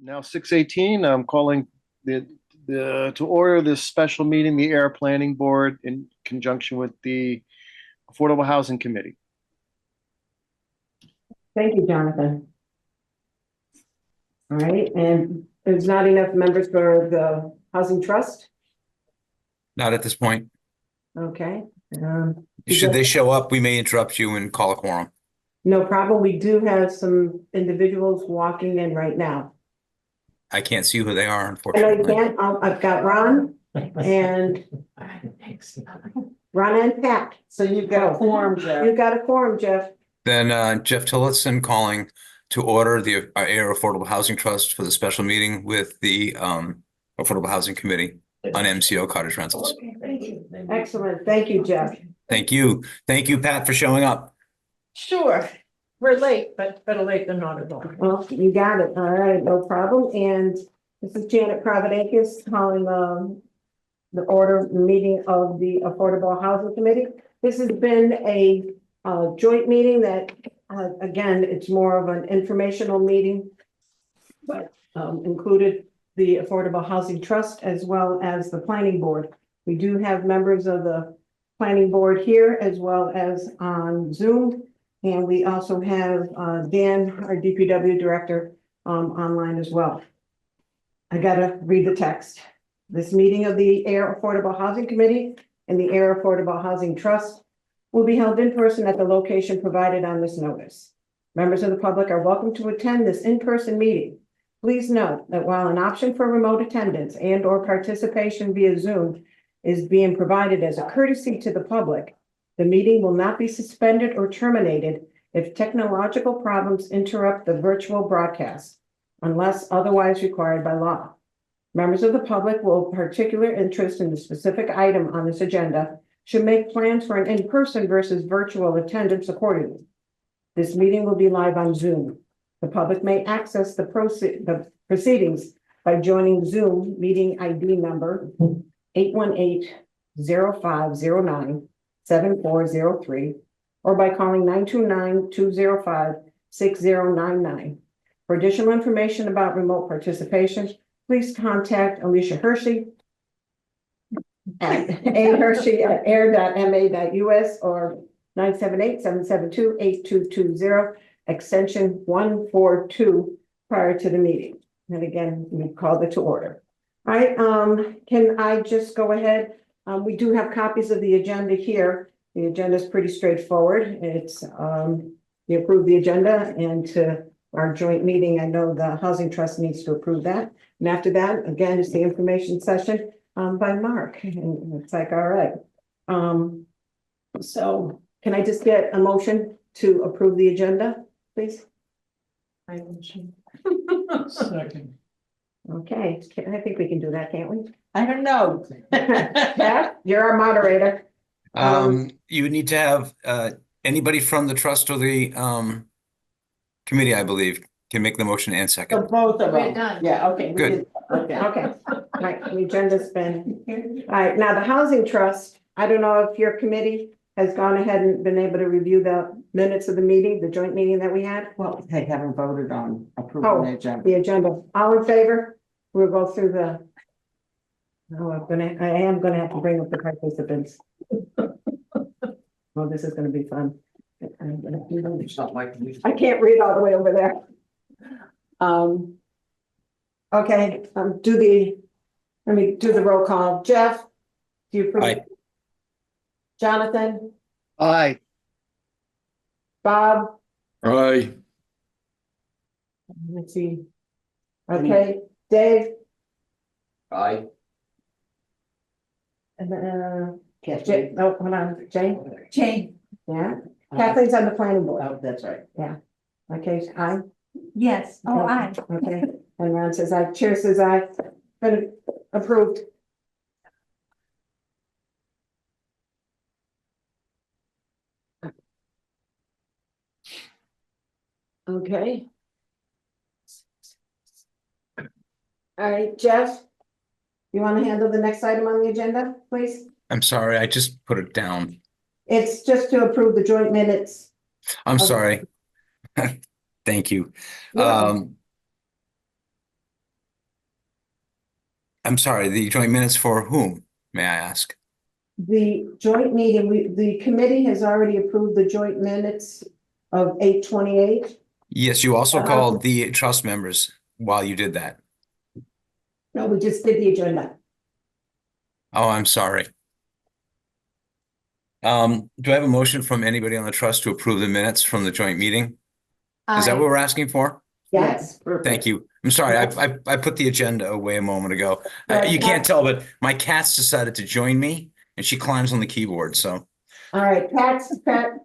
Now 6:18, I'm calling to order this special meeting, the Air Planning Board in conjunction with the Affordable Housing Committee. Thank you, Jonathan. All right, and there's not enough members for the Housing Trust? Not at this point. Okay. Should they show up, we may interrupt you and call a quorum. No problem. We do have some individuals walking in right now. I can't see who they are, I know you unfortunately. can't. I've got Ron and Pat. So you've got a quorum, Jeff. You've got a quorum, Jeff. Then Jeff Tillotson calling to order the Ayer Affordable Housing Trust for the special meeting with the Affordable Housing Committee on MCO cottage rentals. Excellent. Thank you, Jeff. Thank you. Thank you, Pat, for showing up. Sure, we're late, but better late than not at all. Well, you got it. All right, no problem. And this is Janet Providakis calling the order meeting of the Affordable Housing Committee. This has been a joint meeting that, again, it's more of an informational meeting, but included the Affordable Housing Trust as well as the Planning Board. We do have members of the Planning Board here as well as on Zoom. And we also have Dan, our DPW director, online as well. I gotta read the text. This meeting of the Ayer Affordable Housing Committee and the Ayer Affordable Housing Trust will be held in person at the location provided on this notice. Members of the public are welcome to attend this in-person meeting. Please note that while an option for remote attendance and/or participation via Zoom is being provided as a courtesy to the public, the meeting will not be suspended or terminated if technological problems interrupt the virtual broadcast, unless otherwise required by law. Members of the public with particular interest in the specific item on this agenda should make plans for an in-person versus virtual attendance accordingly. This meeting will be live on Zoom. The public may access the proceedings by joining Zoom meeting ID number 818-0509-7403 or by calling 929-205-6099. For additional information about remote participation, please contact Alicia Hershey at ahershey@air.ma.us or 978-772-8220, extension 142 prior to the meeting. And again, we called it to order. All right, can I just go ahead? We do have copies of the agenda here. The agenda is pretty straightforward. It's you approve the agenda and to our joint meeting. I know the Housing Trust needs to approve that. And after that, again, is the information session by Mark. And it's like, all right. So can I just get a motion to approve the agenda, please? I mentioned. Second. Okay, I think we can do that, can't we? I don't know. Pat, you're our moderator. You would need to have anybody from the trust or the committee, I believe, can make the motion and So second. both of We're them. done. Yeah, okay. we Good. did- Okay. Okay, all right, the agenda's been, all right, now the Housing Trust, I don't know if your committee has gone ahead and been able to review the minutes of the meeting, the joint meeting that we had? Well, they haven't voted on Oh. approving the agenda. The agenda, all in favor? We'll go through the. Oh, I am gonna have to bring up the participants. Well, this is gonna be fun. It's not like we. I can't read all the way over there. Okay, let me do the roll call. Jeff? Do you approve? Aye. Jonathan? Aye. Bob? Aye. Let's see. Okay, Dave? Aye. And Kathleen. oh, hold on, Jane? Jane. Yeah, Kathleen's on the planning board. Oh, that's right. Okay, aye. Yes, oh, aye. Okay, and Ron says aye, chair says aye, been approved. Okay. All right, Jeff, you want to handle the next item on the agenda, please? I'm sorry, I just put it down. It's just to approve the joint minutes. I'm Okay. sorry. Thank you. Yeah. I'm sorry, the joint minutes for whom, may I ask? The joint meeting, the committee has already approved the joint minutes of 8/28. Yes, you also called the trust members while you did that. No, we just did the agenda. Oh, I'm sorry. Do I have a motion from anybody on the trust to approve the minutes from the joint meeting? Is that what we're asking for? Yes. Thank you. I'm sorry, I put the agenda away a moment ago. Right. You can't tell, but my cat's decided to join me and she climbs on the keyboard, so All right, Pat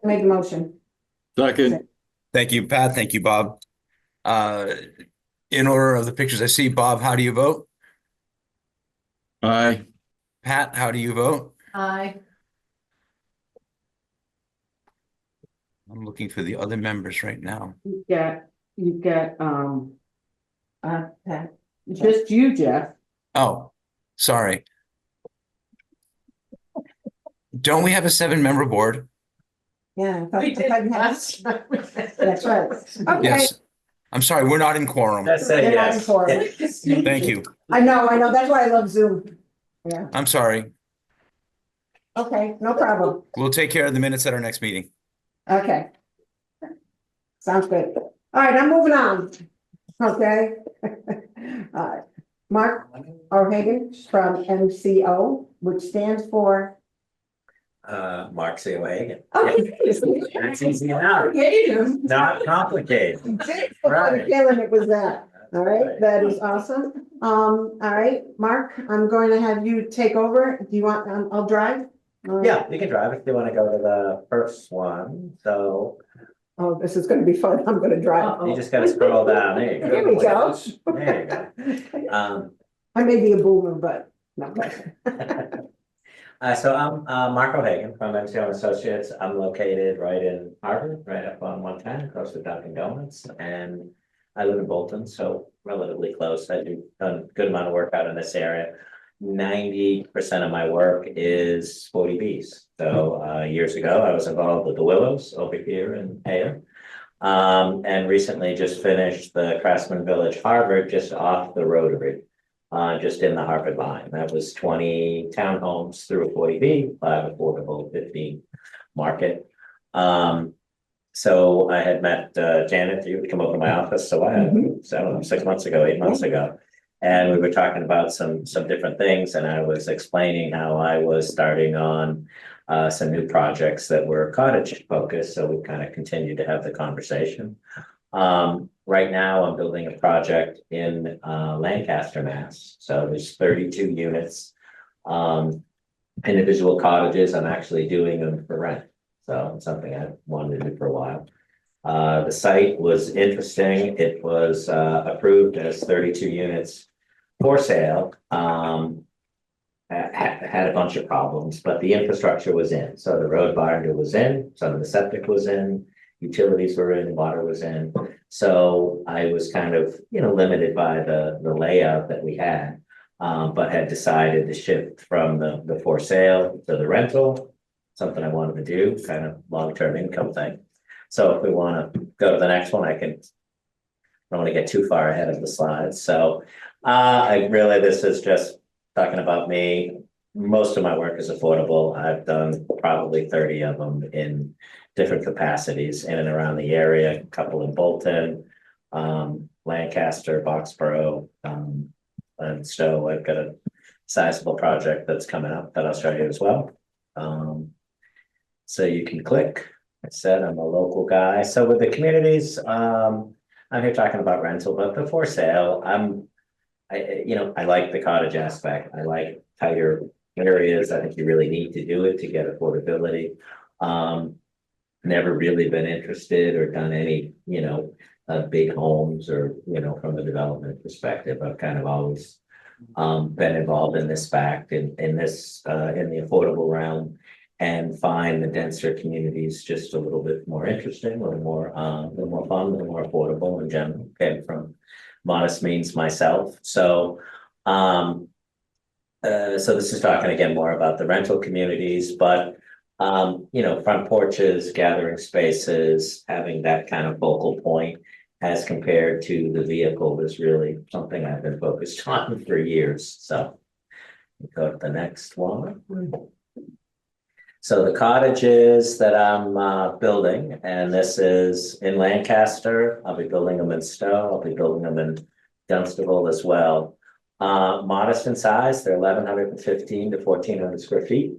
made the motion. Second. thank you, Pat. Thank you, Bob. In order of the pictures I see, Bob, how do you vote? Aye. Pat, how do you vote? Aye. I'm looking for the other members right now. You've got, Pat, just you, Jeff. Oh, sorry. Don't we have a 7-member board? Yeah. I We thought did you had- last time. That's right. Okay. Yes. I'm sorry, we're not in quorum. That's They're not in quorum. Thank you. I know, that's why I love Zoom. Yeah, I'm sorry. okay, no problem. We'll take care of the minutes at our next meeting. Okay. Sounds good. All right, I'm moving on. Okay. Mark O'Hagan from MCO, which stands for. Mark C. Hagan. Okay. That's easy enough. Yeah, you do. Not complicated. I had a feeling it was that. All right, that is awesome. All right, Mark, I'm going to have you take over. Do you want, I'll drive? All right. Yeah, you can drive if you want to go to the first one. So Oh, this is gonna be fun. I'm gonna drive. you just got to scroll down. There you go. Here we go. There you go. I may be a boomer, but no. So I'm Mark O'Hagan from MCO and Associates. I'm located right in Harvard, right up on 110, across the Dunkin' Donuts, and I live in Bolton, so relatively close. I do a good amount of work out in this area. 90% of my work is 40Bs. So years ago, I was involved with the Willows over here in Ayer. And recently just finished the Craftsman Village Harvard, just off the Rotary. Just in the Harvard line. That was 20 townhomes through a 40B, 5 affordable, 15 market. So I had met Janet, you would come over to my office, so I don't know, 6 months ago, 8 months ago. And we were talking about some different things, and I was explaining how I was starting on some new projects that were cottage focused, so we kind of continued to have the conversation. Right now, I'm building a project in Lancaster, Mass. So there's 32 units, individual cottages. I'm actually doing them for rent. So it's something I wanted to do for a while. The site was interesting. It was approved as 32 units for sale. Had a bunch of problems, but the infrastructure was in. So the road binder was in, some of the septic was in, utilities were in, water was in. So I was kind of, limited by the layout that we had, but had decided to shift from the for sale to the rental, something I wanted to do, kind of long-term income thing. So if we want to go to the next one, I don't want to get too far ahead of the slides. So this is just talking about me. Most of my work is affordable. I've done probably 30 of them in different capacities in and around the area, a couple in Bolton, Lancaster, Boxborough, and Stowe. I've got a sizable project that's coming up that I'll show you as well. So you can click. I said I'm a local guy. So with the communities, I'm here talking about rental, but the for sale, I like the cottage aspect. I like tighter areas. I think you really need to do it to get affordability. Never really been interested or done any, big homes or, from a development perspective. I've kind of always been involved in this fact in the affordable realm, and find the denser communities just a little bit more interesting, a little more fun, a little more affordable in general. Came from modest means myself. So this is talking again more about the rental communities, but front porches, gathering spaces, having that kind of focal point as compared to the vehicle is really something I've been focused on for years, so. Go to the next one. So the cottages that I'm building, and this is in Lancaster, I'll be building them in Stowe, I'll be building them in Dunstable as well. Modest in size, they're 1,115 to 1,400 square feet.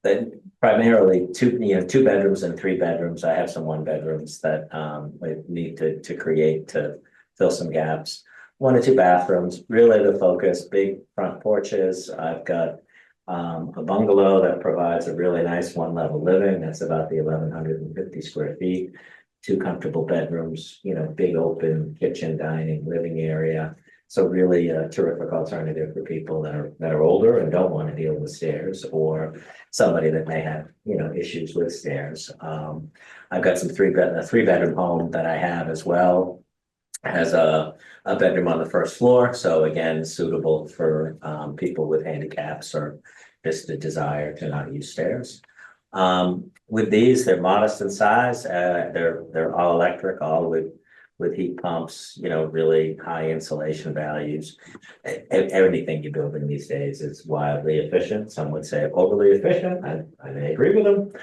Then primarily two bedrooms and 3 bedrooms. I have some 1 bedrooms that I need to create to fill some gaps. 1 or 2 bathrooms, really the focus, big front porches. I've got a bungalow that provides a really nice 1-level living. That's about the 1,150 square feet. 2 comfortable bedrooms, big open kitchen, dining, living area. So really a terrific alternative for people that are older and don't want to deal with stairs, or somebody that may have, issues with stairs. I've got some 3-bedroom home that I have as well. Has a bedroom on the first floor, so again, suitable for people with handicaps or just a desire to not use stairs. With these, they're modest in size. They're all electric, all with heat pumps. Really high insulation values. Everything you're building these days is wildly efficient. Some would say overly efficient. I may agree with them.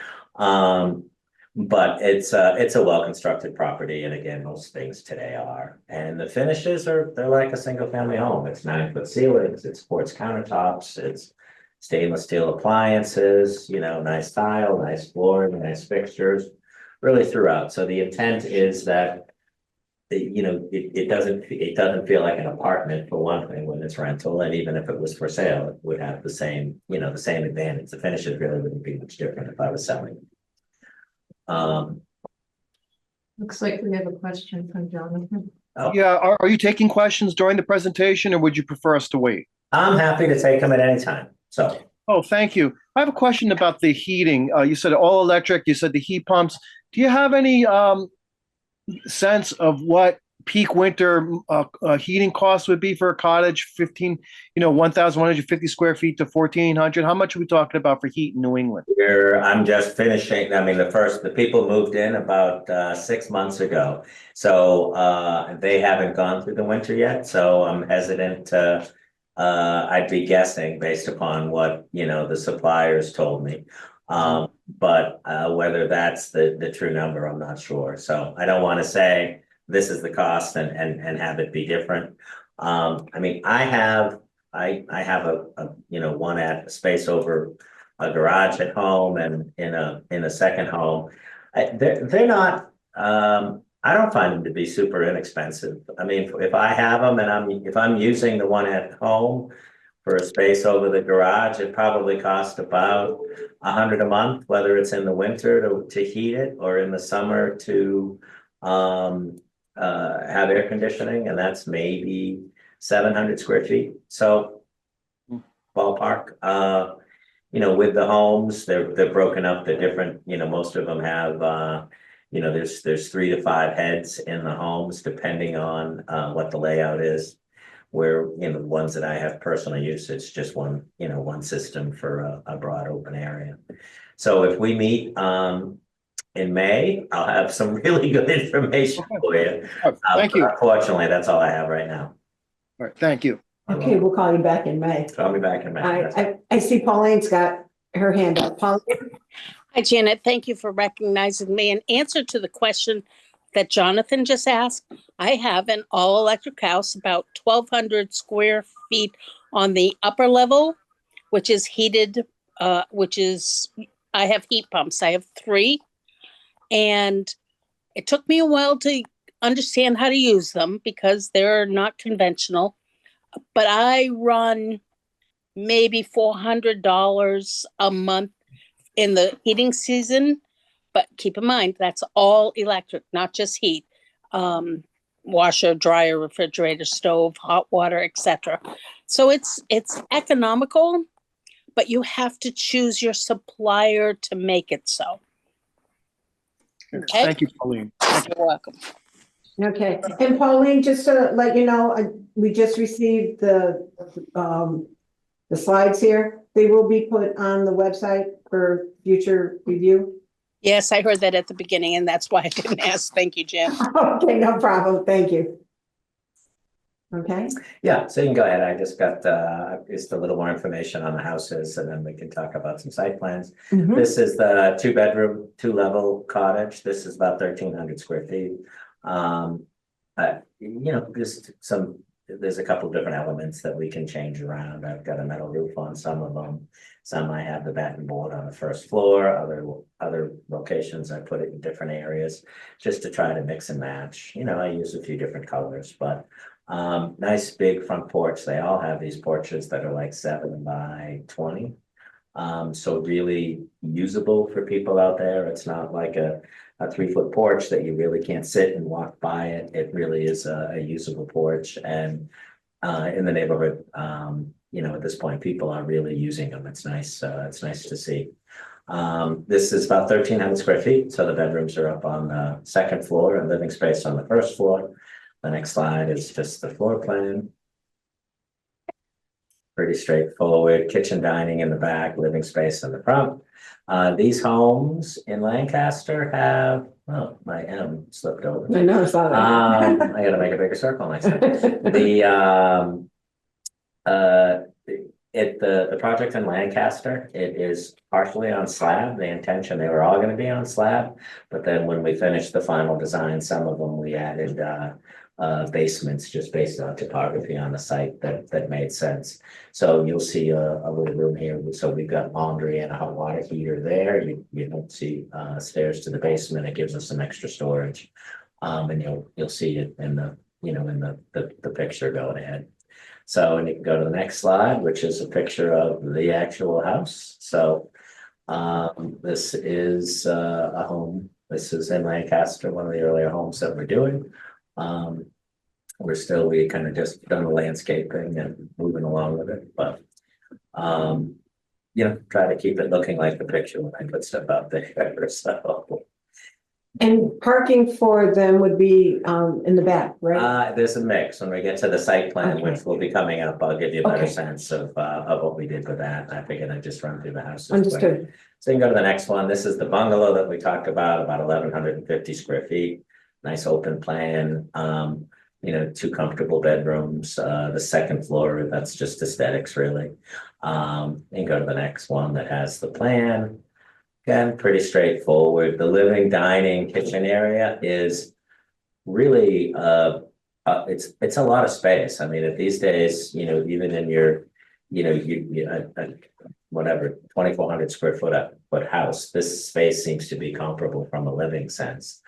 But it's a well-constructed property, and again, most things today are. And the finishes they're like a single-family home. It's 9-foot ceilings, it's quartz countertops, it's stainless steel appliances, nice tile, nice flooring, nice fixtures, really throughout. So the intent is that it doesn't feel like an apartment for one thing when it's rental, and even if it was for sale, it would have the same advantage. The finishes really wouldn't be much different if I was selling. Looks like we have a question from Jonathan. Yeah, are you taking questions during the presentation, or would you prefer us to wait? I'm happy to take them at any time, so. Oh, thank you. I have a question about the heating. You said all electric, you said the heat pumps. Do you have any sense of what peak winter heating costs would be for a cottage, 1,150 square feet to 1,400? How much are we talking about for heat in New England? I'm just finishing, the people moved in about 6 months ago. So they haven't gone through the winter yet, so I'm hesitant to, I'd be guessing based upon what, the suppliers told me. But whether that's the true number, I'm not sure. So I don't want to say this is the cost and have it be different. I have a one at space over a garage at home and in a second home. They're not, I don't find them to be super inexpensive. If I have them and if I'm using the one at home for a space over the garage, it probably costs about $100 a month, whether it's in the winter to heat it or in the summer to have air conditioning, and that's maybe 700 square feet. So ballpark. With the homes, they're broken up. They're different. Most of them have there's 3 to 5 heads in the homes, depending on what the layout is. Where the ones that I have personal use, it's just one system for a broad open area. So if we meet in May, I'll have some really good information for you. Thank you. Unfortunately, that's all I have right now. All right, thank you. Okay, we'll call you back in May. Call me back in May. I see Pauline's got her hand up. Pauline? Hi, Janet. Thank you for recognizing me. In answer to the question that Jonathan just asked, I have an all-electric house, about 1,200 square feet on the upper level, which is heated, I have heat pumps. I have 3. And it took me a while to understand how to use them because they're not conventional. But I run maybe $400 a month in the heating season. But keep in mind, that's all electric, not just heat. Washer, dryer, refrigerator, stove, hot water, etc. So it's economical, but you have to choose your supplier to make it so. Okay? Thank you, Pauline. You're welcome. Okay, and Pauline, just to let you know, we just received the slides here. They will be put on the website for future review. Yes, I heard that at the beginning, and that's why I didn't ask. Thank you, Jen. Okay, no problem. Thank you. Okay, Yeah, so you can go ahead. I just got just a little more information on the houses and then we can talk about some site plans. mhm, This is the 2-bedroom, 2-level cottage. This is about 1,300 square feet. You know, there's a couple different elements that we can change around. I've got a metal roof on some of them. Some I have the batten board on the first floor, other locations I put it in different areas just to try to mix and match. You know, I use a few different colors, but nice big front porch. They all have these porches that are like 7 by 20. So really usable for people out there. It's not like a 3-foot porch that you really can't sit and walk by it. It really is a usable porch. And in the neighborhood, you know, at this point, people are really using them. It's nice. It's nice to see. This is about 1,300 square feet. So the bedrooms are up on the second floor and living space on the first floor. The next slide is just the floor plan. Pretty straightforward, kitchen dining in the back, living space in the front. These homes in Lancaster have, oh, my M slipped over. I know, I saw that. I gotta make a bigger circle next time. The project in Lancaster, it is partially on slab. The intention, they were all gonna be on slab. But then when we finished the final design, some of them we added basements just based on topography on the site that made sense. So you'll see a little room here. So we've got laundry and a hot water heater there. You don't see stairs to the basement. It gives us some extra storage. And you'll see it in the, you know, in the picture going ahead. So, and you can go to the next slide, which is a picture of the actual house. So this is a home. This is in Lancaster, one of the earlier homes that we're doing. We kind of just done the landscaping and moving along with it, but you know, try to keep it looking like the picture when I put stuff out there. So And parking for them would be in the back, right? there's a mix. When we get to the site plan, Okay. which will be coming up, I'll give you a better Okay. sense of what we did with that. I figured I'd just run through the house. Understood. So you can go to the next one. This is the bungalow that we talked about 1,150 square feet. Nice open plan. You know, 2 comfortable bedrooms. The second floor, that's just aesthetics, really. And go to the next one that has the plan. Again, pretty straightforward. The living, dining, kitchen area is really it's a lot of space. I mean, these days, you know, even in your, you know, whatever 2,400 square foot house, this space seems to be comparable from a living sense.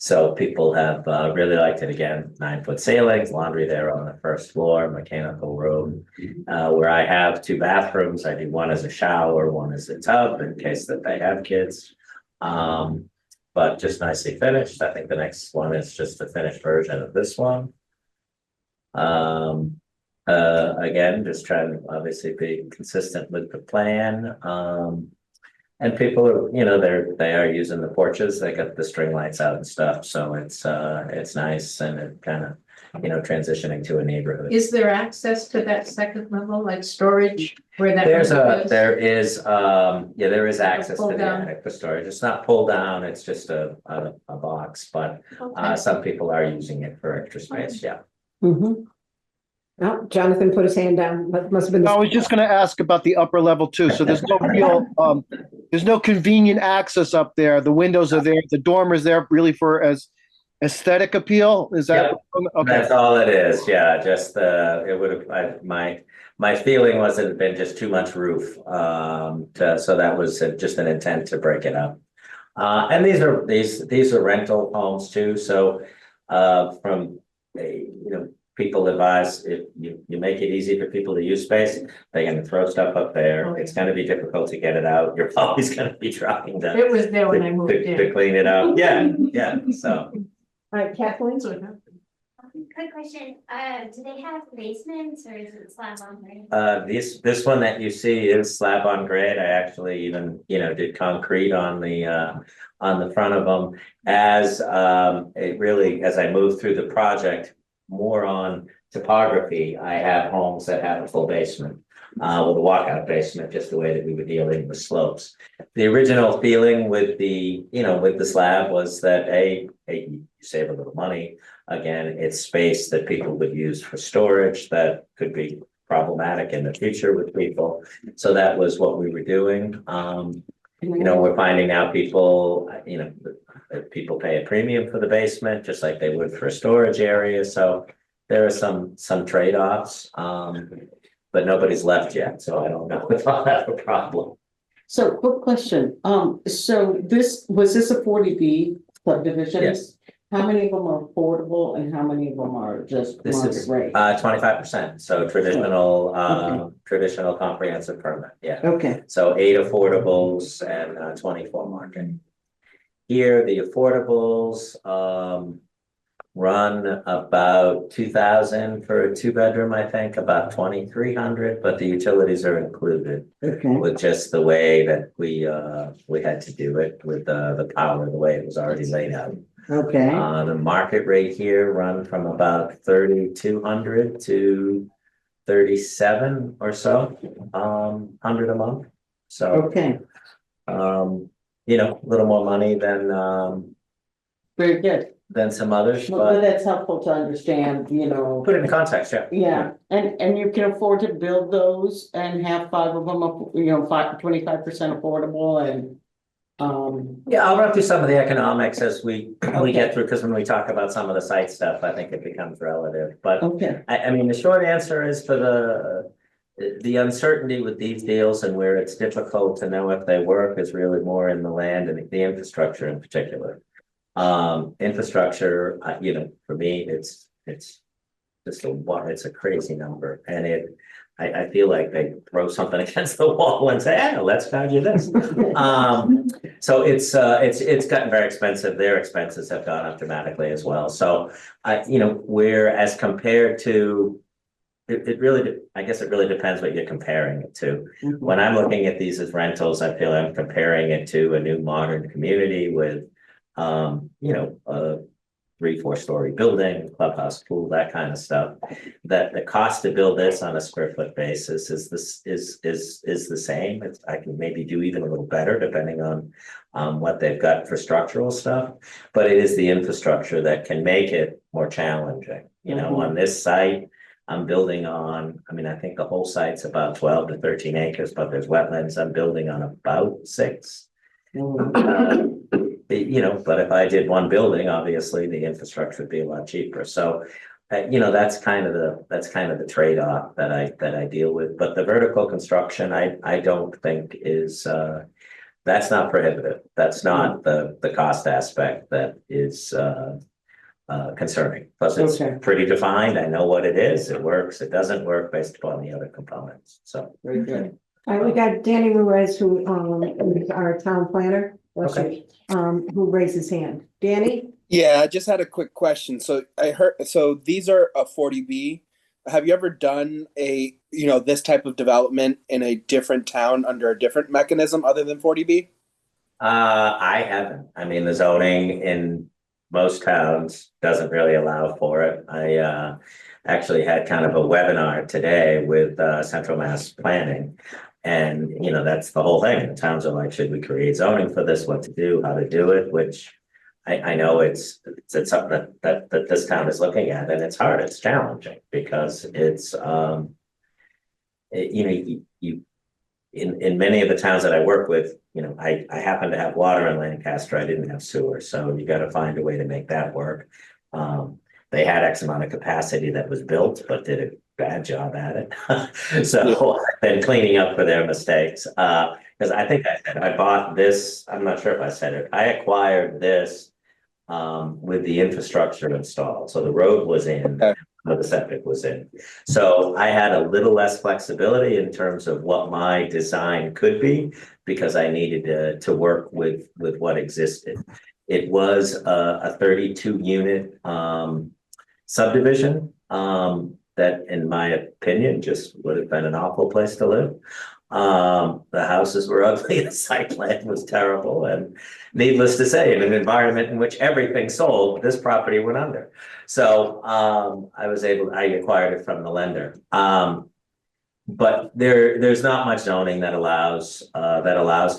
So people have really liked it. Again, 9-foot ceilings, laundry there on the first floor, mechanical room. Where I have 2 bathrooms, I do one as a shower, one as a tub in case that they have kids. But just nicely finished. I think the next one is just a finished version of this one. Again, just trying to obviously be consistent with the plan. And people are, you know, they are using the porches. They got the string lights out and stuff, so it's nice and it kind of, you know, transitioning to a neighborhood. Is there access to that second level, like storage where that? There is access to Pull the down. attic for storage. It's not pulled down, it's just a box, but Okay. some people are using it for extra space, yeah. Mm-hmm. Oh, Jonathan put his hand down. That must have been. I was just going to ask about the upper level too. So there's no real, there's no convenient access up there. The windows are there. The dormers there really for as aesthetic appeal. Is that okay? That's all it is, yeah, just it would have, my feeling was it had been just too much roof. So that was just an intent to break it up. And these are rental homes too, so from you know, people advise if you make it easy for people to use space, they're gonna throw stuff up there. It's gonna be difficult to get it out. You're always gonna be trying to It was there when I moved to in. clean it up. Yeah, so. All right, Kathleen. Quick question, do they have basements or is it slab on grade? This one that you see is slab on grade. I actually even, you know, did concrete on the front of them as it really, as I moved through the project more on topography, I have homes that have a full basement. with a walkout basement, just the way that we were dealing with slopes. The original feeling with the, with the slab was that you save a little money. Again, it's space that people would use for storage that could be problematic in the future with people. So that was what we were doing. We're finding now people, people pay a premium for the basement, just like they would for a storage area. So there are some trade-offs, but nobody's left yet. So I don't know if I'll have a problem. So, quick question, so was this a 40B subdivision? Yes. How many of them are affordable and how many of them are just This market is rate? 25%. So traditional, Okay. traditional comprehensive permit. Yeah. Okay, So 8 affordables and 24 market. Here, the affordables run about 2,000 for a 2-bedroom, I think, about 2,300, but the utilities are included okay, with just the way that we had to do it with the power, the way it was already laid out. okay, The market rate here run from about 3,200 to 37 or so, hundred a month. So, okay, a little more money very good. than some others, But but that's helpful to understand, put it in context, yeah. yeah, and you can afford to build those and have 5 of them, 25% affordable and, Yeah, I'll run through some of the economics as we get through, because when we talk about some of the site stuff, I think it becomes relative, but okay, I mean, the short answer is for the uncertainty with these deals and where it's difficult to know if they work is really more in the land and the infrastructure in particular. Infrastructure, for me, it's just it's a crazy number, and I feel like they throw something against the wall and say, "Yeah, let's charge you this." So it's gotten very expensive. Their expenses have gone up dramatically as well. So where as compared to it really, I guess it really depends what you're comparing it to. When I'm looking at these as rentals, I feel I'm comparing it to a new modern community with, a 3-4 story building, clubhouse, pool, that kind of stuff. That the cost to build this on a square foot basis is the same. I can maybe do even a little better depending on what they've got for structural stuff, but it is the infrastructure that can make it more challenging. On this site, I'm building on, I think the whole site's about 12 to 13 acres, but there's wetlands. I'm building on about 6. But if I did one building, obviously the infrastructure would be a lot cheaper. So, that's kind of the trade-off that I deal with. But the vertical construction, I don't think is that's not prohibitive. That's not the cost aspect that is concerning. Plus, it's Okay. pretty defined. I know what it is. It works. It doesn't work based upon the other components. So, very good. All right, we got Danny Ruiz, who is our town planner. Okay. Who raised his hand. Danny? Yeah, I just had a quick question. So these are a 40B. Have you ever done this type of development in a different town under a different mechanism other than 40B? I haven't. The zoning in most towns doesn't really allow for it. I actually had kind of a webinar today with Central Mass Planning. And, that's the whole thing. The towns are like, should we create zoning for this? What to do, how to do it, which I know it's something that this town is looking at, and it's hard, it's challenging because it's, in many of the towns that I work with, I happen to have water in Lancaster. I didn't have sewer. So you got to find a way to make that work. They had X amount of capacity that was built, but did a bad job at it. So I've been cleaning up for their mistakes. Because I think I said I bought this. I'm not sure if I said it. I acquired this with the infrastructure installed. So the road was in, but the septic was in. So I had a little less flexibility in terms of what my design could be because I needed to work with what existed. It was a 32 unit subdivision that, in my opinion, just would have been an awful place to live. The houses were ugly, the site plan was terrible, and needless to say, in an environment in which everything sold, this property went under. So I acquired it from the lender. but there's not much zoning that allows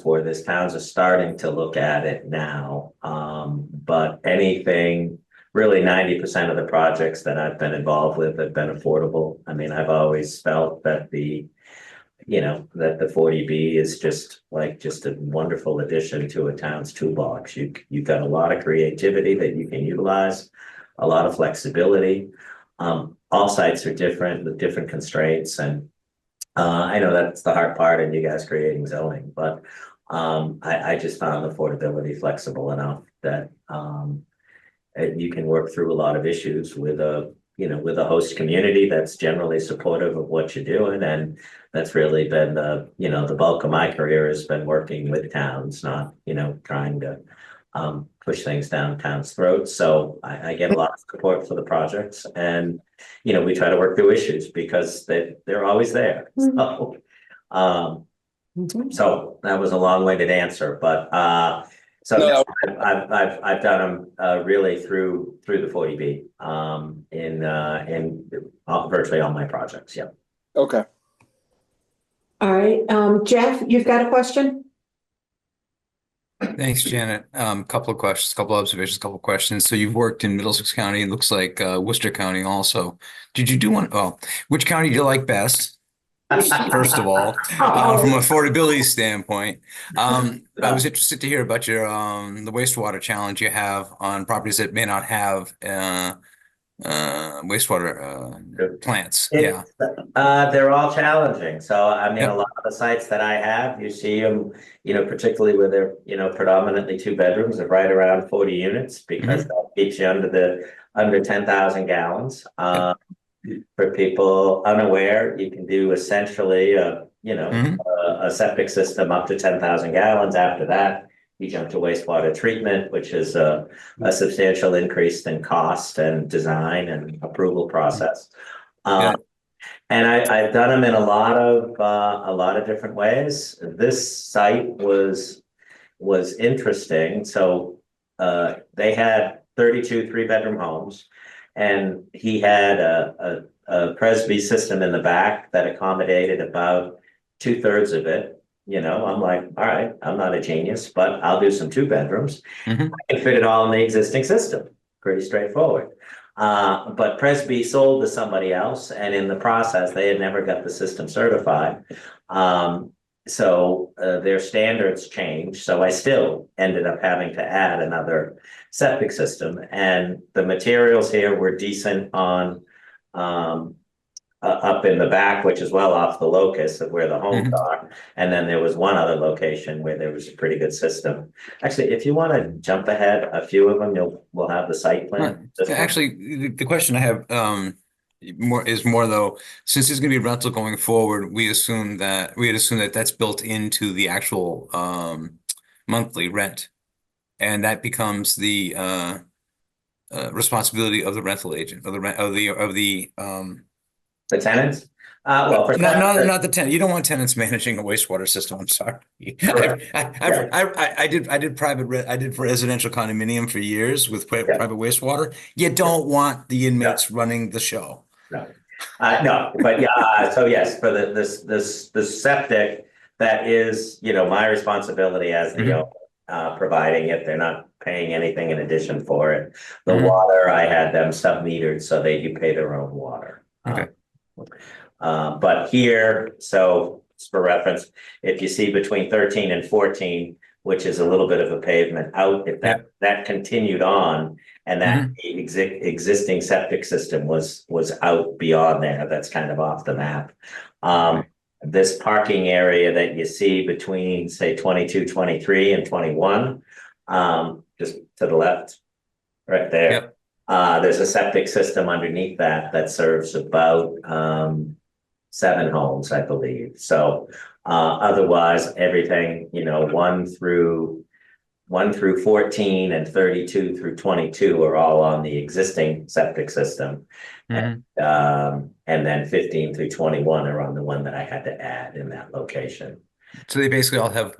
for this. Towns are starting to look at it now. But anything, really 90% of the projects that I've been involved with have been affordable. I mean, I've always felt that the 40B is just a wonderful addition to a town's toolbox. You've got a lot of creativity that you can utilize, a lot of flexibility. All sites are different with different constraints, and I know that's the hard part in you guys creating zoning, but I just found affordability flexible enough that you can work through a lot of issues with a host community that's generally supportive of what you're doing. And that's really been the bulk of my career has been working with towns, not, trying to push things down towns' throats. So I get a lot of support for the projects, and, we try to work through issues because they're always there. So, so that was a long-winded answer, but, so No. I've done them really through the 40B in virtually all my projects. Yeah. Okay. All right, Jeff, you've got a question? Thanks, Janet. Couple of questions, couple of observations, couple of questions. So you've worked in Middlesex County, it looks like Worcester County also. Did you do one? Oh, which county do you like best? First of all, from an affordability standpoint, I was interested to hear about your the wastewater challenge you have on properties that may not have wastewater plants. Yeah, they're all challenging. So I mean, Yep. a lot of the sites that I have, you see them, particularly where they're, predominantly 2 bedrooms, are right around 40 units because that keeps you under 10,000 gallons. For people unaware, you can do essentially a septic system up to 10,000 gallons. After that, you jump to wastewater treatment, which is a substantial increase in cost and design and approval process. Yeah. And I've done them in a lot of different ways. This site was interesting. So they had 32 3-bedroom homes. And he had a Presby system in the back that accommodated about 2/3 of it. I'm like, all right, I'm not a genius, but I'll do some 2 bedrooms. I can fit it all in the existing system. Pretty straightforward. But Presby sold to somebody else, and in the process, they had never got the system certified. So their standards changed. So I still ended up having to add another septic system, and the materials here were decent on up in the back, which is well off the locus of where the homes are. And then there was one other location where there was a pretty good system. Actually, if you want to jump ahead a few of them, we'll have the site plan. Actually, the question I have more though, since there's going to be rental going forward, we had assumed that that's built into the actual monthly rent, and that becomes the responsibility of the rental agent, of the tenants. Well, for not the tenant. You don't want tenants managing a wastewater system. I'm sorry. I did residential condominium for years with private wastewater. You don't want the inmates running the show. No, but yeah. So yes, for the septic, that is my responsibility as the owner, providing it. They're not paying anything in addition for it. The water, I had them sub-metered so they do pay their own water. Okay. But here, so for reference, if you see between 13 and 14, which is a little bit of a pavement out, if that continued on, and that existing septic system was out beyond there, that's kind of off the map. This parking area that you see between, say, 22, 23 and 21, just to the left, right there. There's a septic system underneath that serves about 7 homes, I believe. So otherwise, everything, 1 through 14 and 32 through 22 are all on the existing septic system. And then 15 through 21 are on the one that I had to add in that location. So they basically all have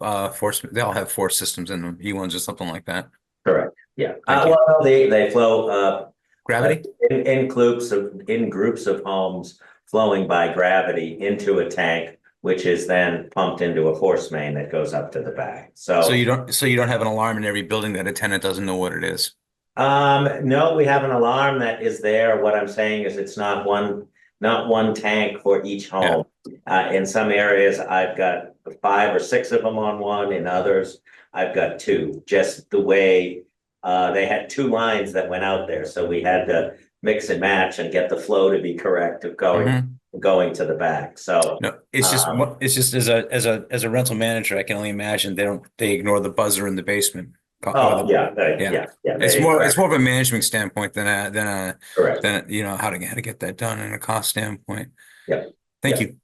they all have 4 systems in them, E1s or something like that. Correct. Yeah. Well, they flow gravity in groups of homes flowing by gravity into a tank, which is then pumped into a force main that goes up to the back. So you don't have an alarm in every building that a tenant doesn't know what it is. No, we have an alarm that is there. What I'm saying is it's not one tank for each home. In some areas, I've got 5 or 6 of them on one. In others, I've got 2. Just the way they had 2 lines that went out there, so we had to mix and match and get the flow to be correct of going to the back. So No, it's just as a rental manager, I can only imagine they ignore the buzzer in the basement. yeah. It's more of a management standpoint than correct. how to get that done in a cost standpoint. Yep. Thank you.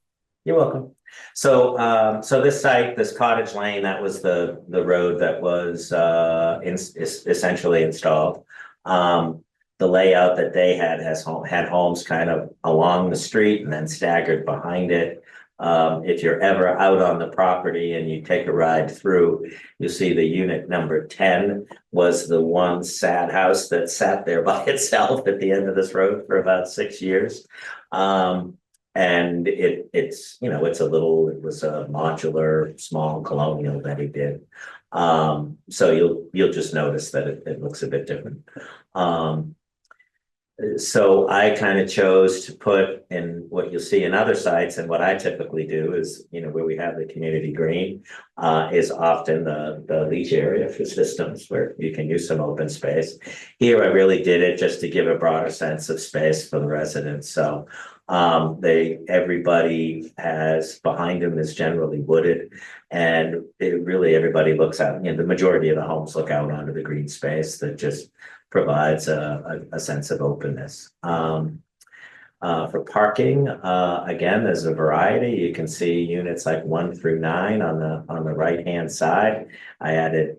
You're welcome. So, so this site, this Cottage Lane, that was the road that was essentially installed. The layout that they had had homes kind of along the street and then staggered behind it. If you're ever out on the property and you take a ride through, you'll see the unit number 10 was the one sad house that sat there by itself at the end of this road for about 6 years. And it was a modular small colonial that he did. So you'll just notice that it looks a bit different. So I kind of chose to put in what you'll see in other sites, and what I typically do is, where we have the community green, is often the leach area for systems where you can use some open space. Here, I really did it just to give a broader sense of space for the residents. So everybody has behind them is generally wooded, and everybody looks out, the majority of the homes look out onto the green space that just provides a sense of openness. For parking, again, there's a variety. You can see units like 1 through 9 on the right-hand side. I added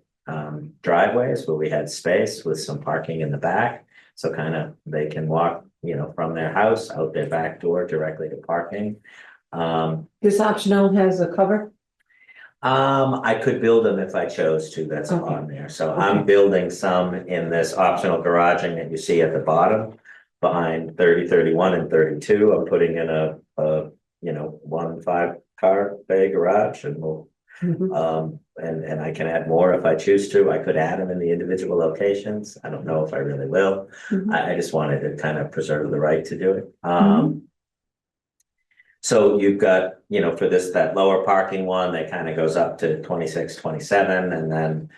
driveways where we had space with some parking in the back, so kind of they can walk from their house out their back door directly to parking. This optional has a cover? I could build them if I chose to. That's Okay. on there. So Okay. I'm building some in this optional garaging that you see at the bottom behind 30, 31, and 32. I'm putting in a 1 5-car bay garage, and we'll and I can add more if I choose to. I could add them in the individual locations. I don't know if I really will. I just wanted to kind of preserve the right to do it. So you've got, for that lower parking one, that kind of goes up to 26, 27. And then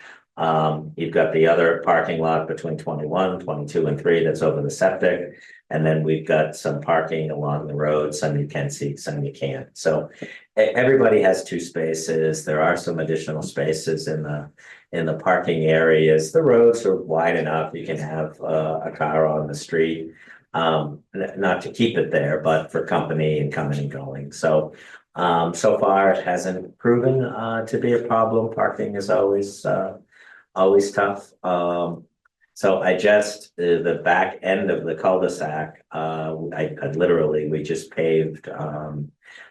you've got the other parking lot between 21, 22, and 3 that's over the septic. And then we've got some parking along the road. Some you can see, some you can't. So everybody has 2 spaces. There are some additional spaces in the parking areas. The roads are wide enough. You can have a car on the street. Not to keep it there, but for company and coming and going. So far it hasn't proven to be a problem. Parking is always tough. So I just the back end of the cul-de-sac, we just paved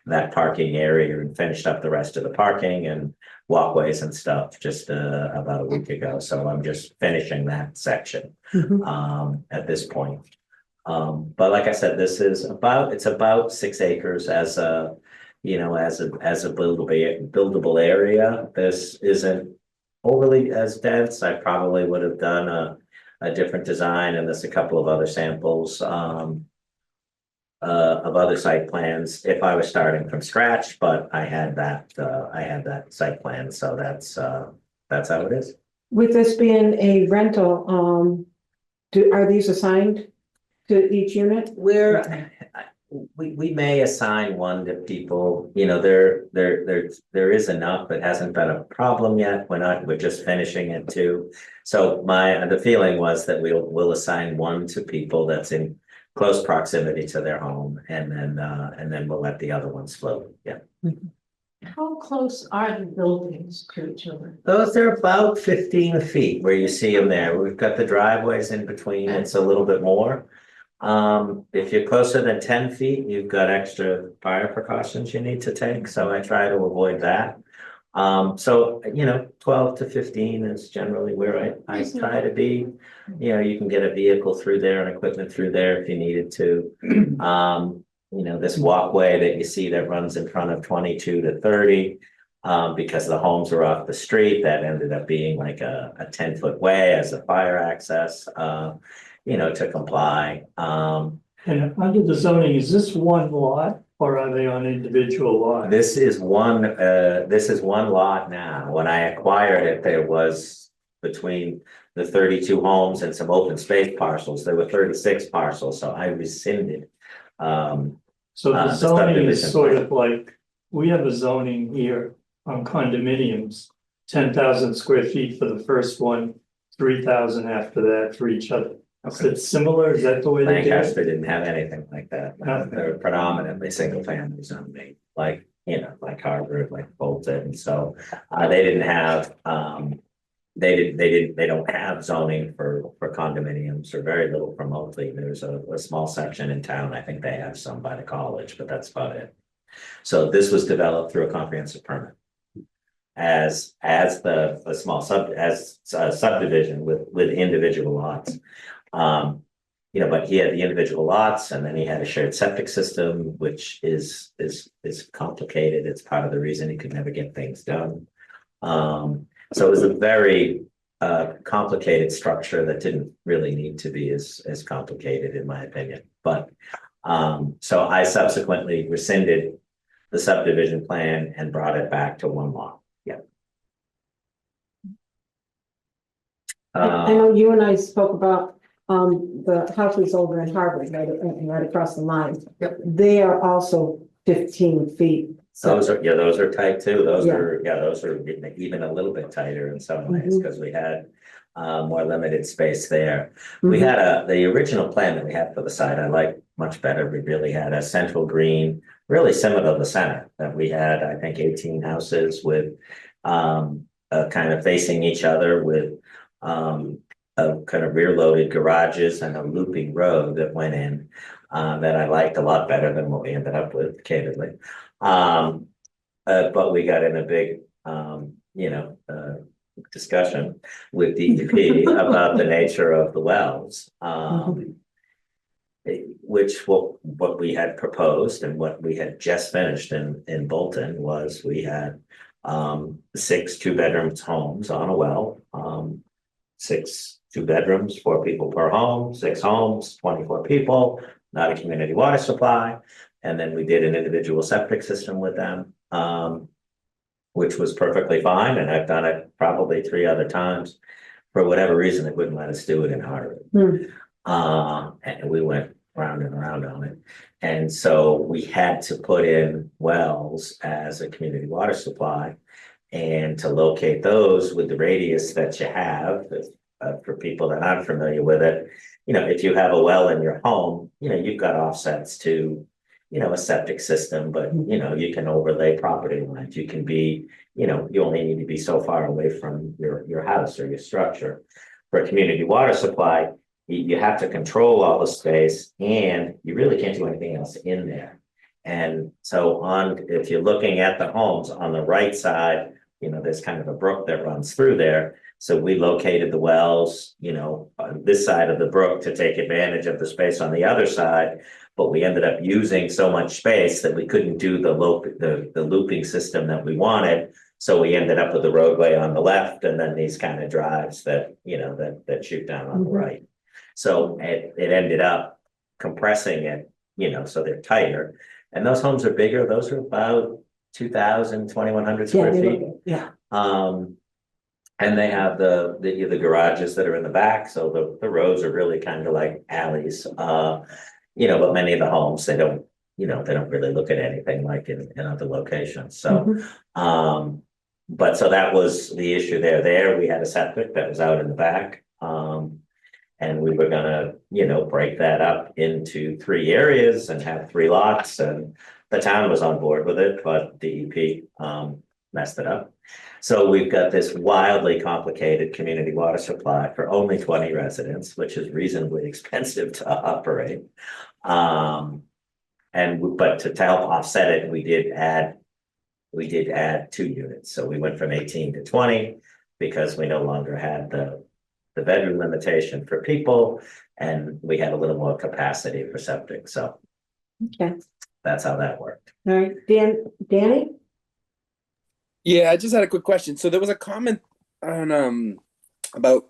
that parking area and finished up the rest of the parking and walkways and stuff just about a week ago. So I'm just finishing that section at this point. But like I said, it's about 6 acres as a buildable area. This isn't overly as dense. I probably would have done a different design, and there's a couple of other samples of other site plans if I was starting from scratch, but I had that site plan, so that's how it is. With this being a rental, are these assigned to each unit? We may assign one to people, there is enough. It hasn't been a problem yet. We're just finishing it too. So the feeling was that we'll assign one to people that's in close proximity to their home, and then we'll let the other ones float. Yeah. How close are the buildings to each other? Those are about 15 feet where you see them there. We've got the driveways in between. It's a little bit more. If you're closer than 10 feet, you've got extra fire precautions you need to take. So I try to avoid that. 12 to 15 is generally where I try to be. You can get a vehicle through there and equipment through there if you needed to. this walkway that you see that runs in front of 22 to 30. Because the homes were off the street, that ended up being like a 10-foot way as a fire access, to comply. And under the zoning, is this one lot or are they on individual lots? This is one lot now. When I acquired it, there was between the 32 homes and some open space parcels, there were 36 parcels, so I rescinded. So the the zoning is subdivision sort plan. of like, we have a zoning here on condominiums, 10,000 square feet for the first one, 3,000 after that for each other. Is it similar? Is that the way they do Lancaster it? didn't have anything like that. Okay. They're predominantly single family zoning, like Harvard, like Bolton. So they didn't have they don't have zoning for condominiums, or very little for multi. There's a small section in town. I think they have some by the college, but that's about it. So this was developed through a comprehensive permit as the small subdivision with individual lots. But he had the individual lots, and then he had a shared septic system, which is complicated. It's part of the reason he could never get things done. So it was a very complicated structure that didn't really need to be as complicated, in my opinion. But so I subsequently rescinded the subdivision plan and brought it back to one lot. Yeah. I know you and I spoke about the houses over in Harvard, right across the line. Yep. They are also 15 feet. So Those are tight too. Those Yeah. are even a little bit tighter in some ways, Mhm. because we had more limited space there. We had the original plan that we had for the site, I like much better. We really had a central green, really similar to the center, that we had, I think, 18 houses with kind of facing each other with a kind of rear loaded garages and a looping road that went in that I liked a lot better than what we ended up with, candidly. But we got in a big, discussion with DEP about the nature of the wells. Which what we had proposed and what we had just finished in Bolton was we had 6 2-bedroom homes on a well, 6 2 bedrooms, 4 people per home, 6 homes, 24 people, not a community water supply. And then we did an individual septic system with them, which was perfectly fine. And I've done it probably 3 other times. For whatever reason, they wouldn't let us do it in Harvard. And we went round and around on it. And so we had to put in wells as a community water supply. And to locate those with the radius that you have, for people that aren't familiar with it, if you have a well in your home, you've got offsets to, a septic system, but you can overlay property lines. You can be, you only need to be so far away from your house or your structure. For a community water supply, you have to control all the space, and you really can't do anything else in there. And so if you're looking at the homes on the right side, there's kind of a brook that runs through there. So we located the wells, on this side of the brook to take advantage of the space on the other side. But we ended up using so much space that we couldn't do the looping system that we wanted. So we ended up with the roadway on the left, and then these kind of drives that, that shoot down on the right. So it ended up compressing it, so they're tighter. And those homes are bigger. Those are about 2,000, 2,100 square feet. Yeah. And they have the garages that are in the back. So the roads are really kind of like alleys. But many of the homes, they don't really look at anything like in other locations. So, but so that was the issue there. There, we had a septic that was out in the back. And we were gonna, break that up into 3 areas and have 3 lots, and the town was on board with it, but DEP messed it up. So we've got this wildly complicated community water supply for only 20 residents, which is reasonably expensive to operate. But to help offset it, we did add 2 units. So we went from 18 to 20 because we no longer had the bedroom limitation for people, and we had a little more capacity for septic. So Okay. that's how that worked. All right, Danny? Yeah, I just had a quick question. So there was a comment on about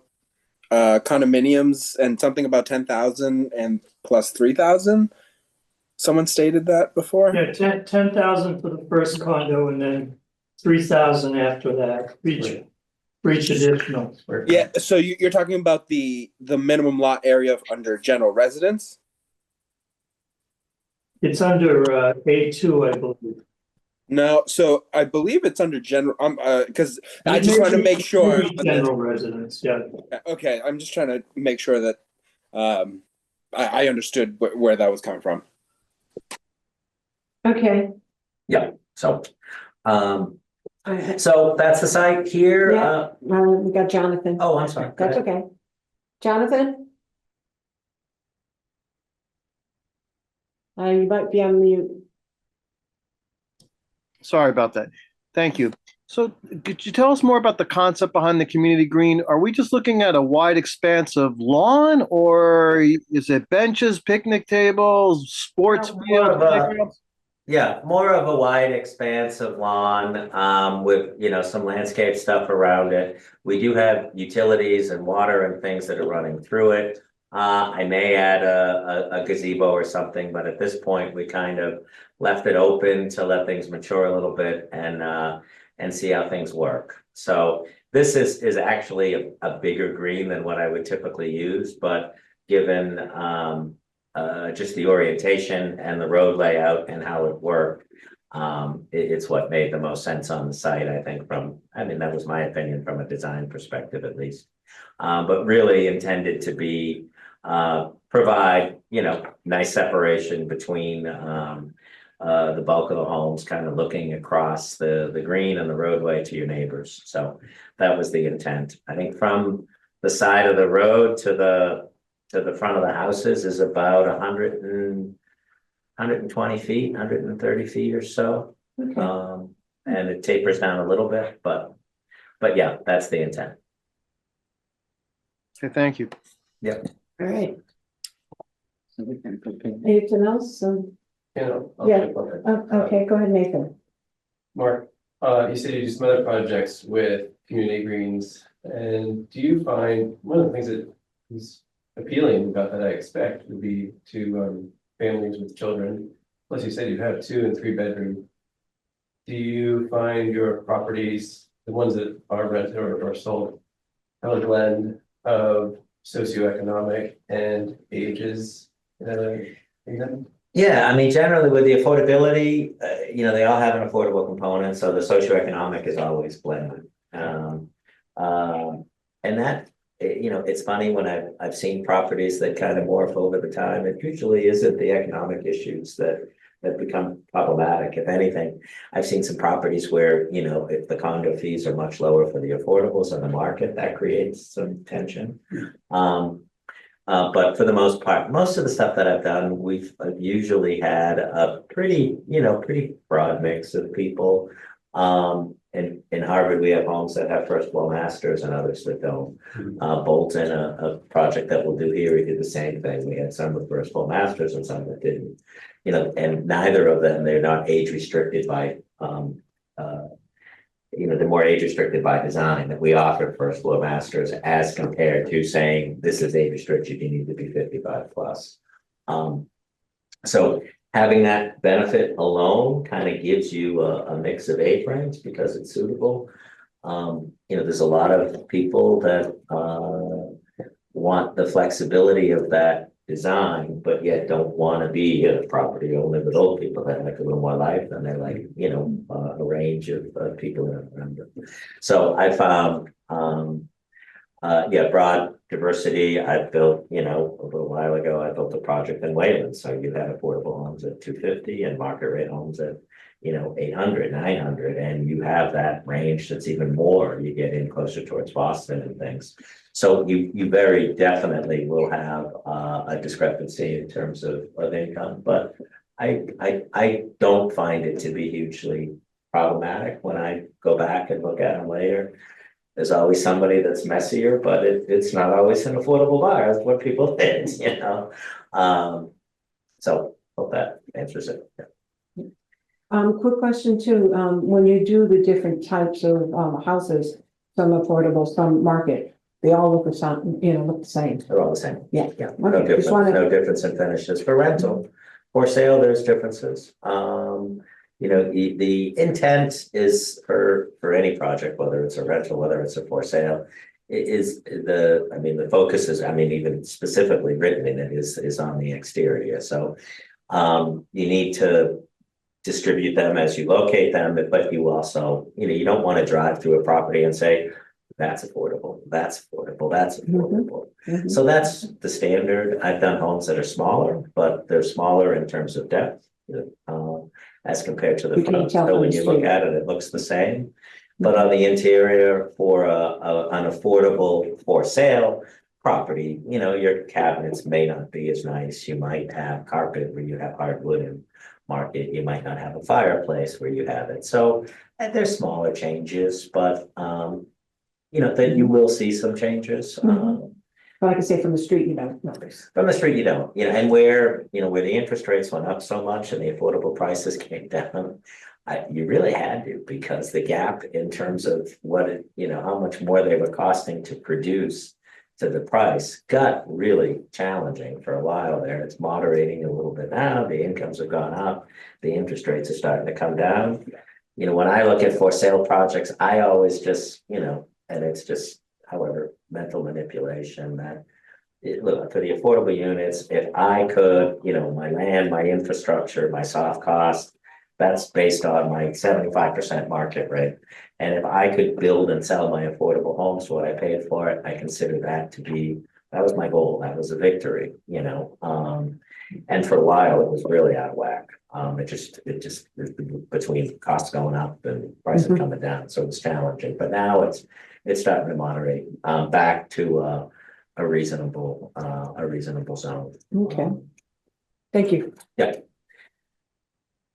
condominiums and something about 10,000 and plus 3,000. Someone stated that before. Yeah, 10,000 for the first condo and then 3,000 after that, for each additional. Yeah, so you're talking about the minimum lot area of under general residence. It's under A2, I believe. No, so I believe it's under general. Because I just want to make sure. Maybe general residence, yeah. Okay, I'm just trying to make sure that I understood where that was coming from. Okay. Yeah, so, All right. so that's the site here. Yeah. We got Jonathan. Oh, I'm sorry. Go That's ahead. okay. Jonathan? You might be on mute. Sorry about that. Thank you. So could you tell us more about the concept behind the community green? Are we just looking at a wide expanse of lawn, or is it benches, picnic tables, sports More fields, of a- playgrounds? Yeah, more of a wide expanse of lawn, with, you know, some landscape stuff around it. We do have utilities and water and things that are running through it. I may add a gazebo or something, but at this point, we kind of left it open to let things mature a little bit and see how things work. So this is actually a bigger green than what I would typically use, but given just the orientation and the road layout and how it worked, it's what made the most sense on the site, I think, I mean, that was my opinion from a design perspective at least. But really intended to be provide, you know, nice separation between the bulk of the homes, kind of looking across the green and the roadway to your neighbors. So that was the intent. I think from the side of the road to the front of the houses is about 120 feet, 130 feet or so. Okay. And it tapers down a little bit, but yeah, that's the intent. Okay, thank you. Yep. All right. So we can continue. Anything else? Yeah. Yeah. Okay, go ahead, Nathan. Mark, you said you do some other projects with community greens, and do you find one of the things that is appealing about that I expect would be to families with children, plus you said you have 2 and 3 bedroom. Do you find your properties, the ones that are rented or sold, have a blend of socioeconomic and ages in them? Yeah, I mean, generally with the affordability, you know, they all have an affordable component, so the socioeconomic is always blended. And that, you know, it's funny when I've seen properties that kind of morph over the time. It usually isn't the economic issues that become problematic. If anything, I've seen some properties where, you know, if the condo fees are much lower for the affordables on the market, that creates some tension. But for the most part, most of the stuff that I've done, we've usually had a pretty broad mix of people. In Harvard, we have homes that have first floor masters and others that don't. Bolton, a project that we'll do here, we did the same thing. We had some with first floor masters and some that didn't. You know, and neither of them, they're not age restricted by you know, they're more age restricted by design, that we offer first floor masters as compared to saying this is age restricted, you need to be 55 plus. So having that benefit alone kind of gives you a mix of A-frames because it's suitable. You know, there's a lot of people that want the flexibility of that design, but yet don't want to be a property only with old people that like a little more life, and they're like, you know, a range of people that are around it. So I found yeah, broad diversity. I built, you know, a little while ago, I built a project in Wayland. So you had affordable homes at 250 and market rate homes at, you know, 800, 900, and you have that range that's even more. You get in closer towards Boston and things. So you very definitely will have a discrepancy in terms of income, but I don't find it to be hugely problematic when I go back and look at them later. There's always somebody that's messier, but it's not always an affordable buyer. That's what people think, you know. So hope that answers it. Yeah. Quick question too, when you do the different types of, houses, some affordable, some market, they all look the same, look the same. They're all the same. Yeah. Yeah, no Okay, just difference, wanna- no difference in finishes for rental. For sale, there's differences. The intent is for any project, whether it's a rental, whether it's a for sale. The focus is, even specifically written in it is on the exterior. So you need to distribute them as you locate them, but you also, you don't want to drive through a property and say, that's affordable, that's affordable, that's affordable. Mhm. So that's the standard. I've done homes that are smaller, but they're smaller in terms of depth, as compared to the You can't front. tell So from when the you look street. at it, it looks the same. But on the interior for an affordable for sale property, your cabinets may not be as nice. You might have carpet where you have hardwood and market. You might not have a fireplace where you have it. So there's smaller changes, but that you will see some changes. Mhm. But like I say, from the street, you don't notice. From the street, you don't, and where the interest rates went up so much and the affordable prices came down. You really had to, because the gap in terms of how much more they were costing to produce to the price got really challenging for a while there. It's moderating a little bit now. The incomes have gone up. The interest rates are starting to come down. When I look at for sale projects, I always just, and it's just, however, mental manipulation that look for the affordable units. If I could, my land, my infrastructure, my soft cost, that's based on my 75% market rate. And if I could build and sell my affordable homes for what I paid for it, I consider that that was my goal. That was a victory, and for a while it was really out of whack. It just between costs going up and prices coming down, so it's challenging. But now it's starting to moderate back to a reasonable zone. Okay. Thank you. Yeah.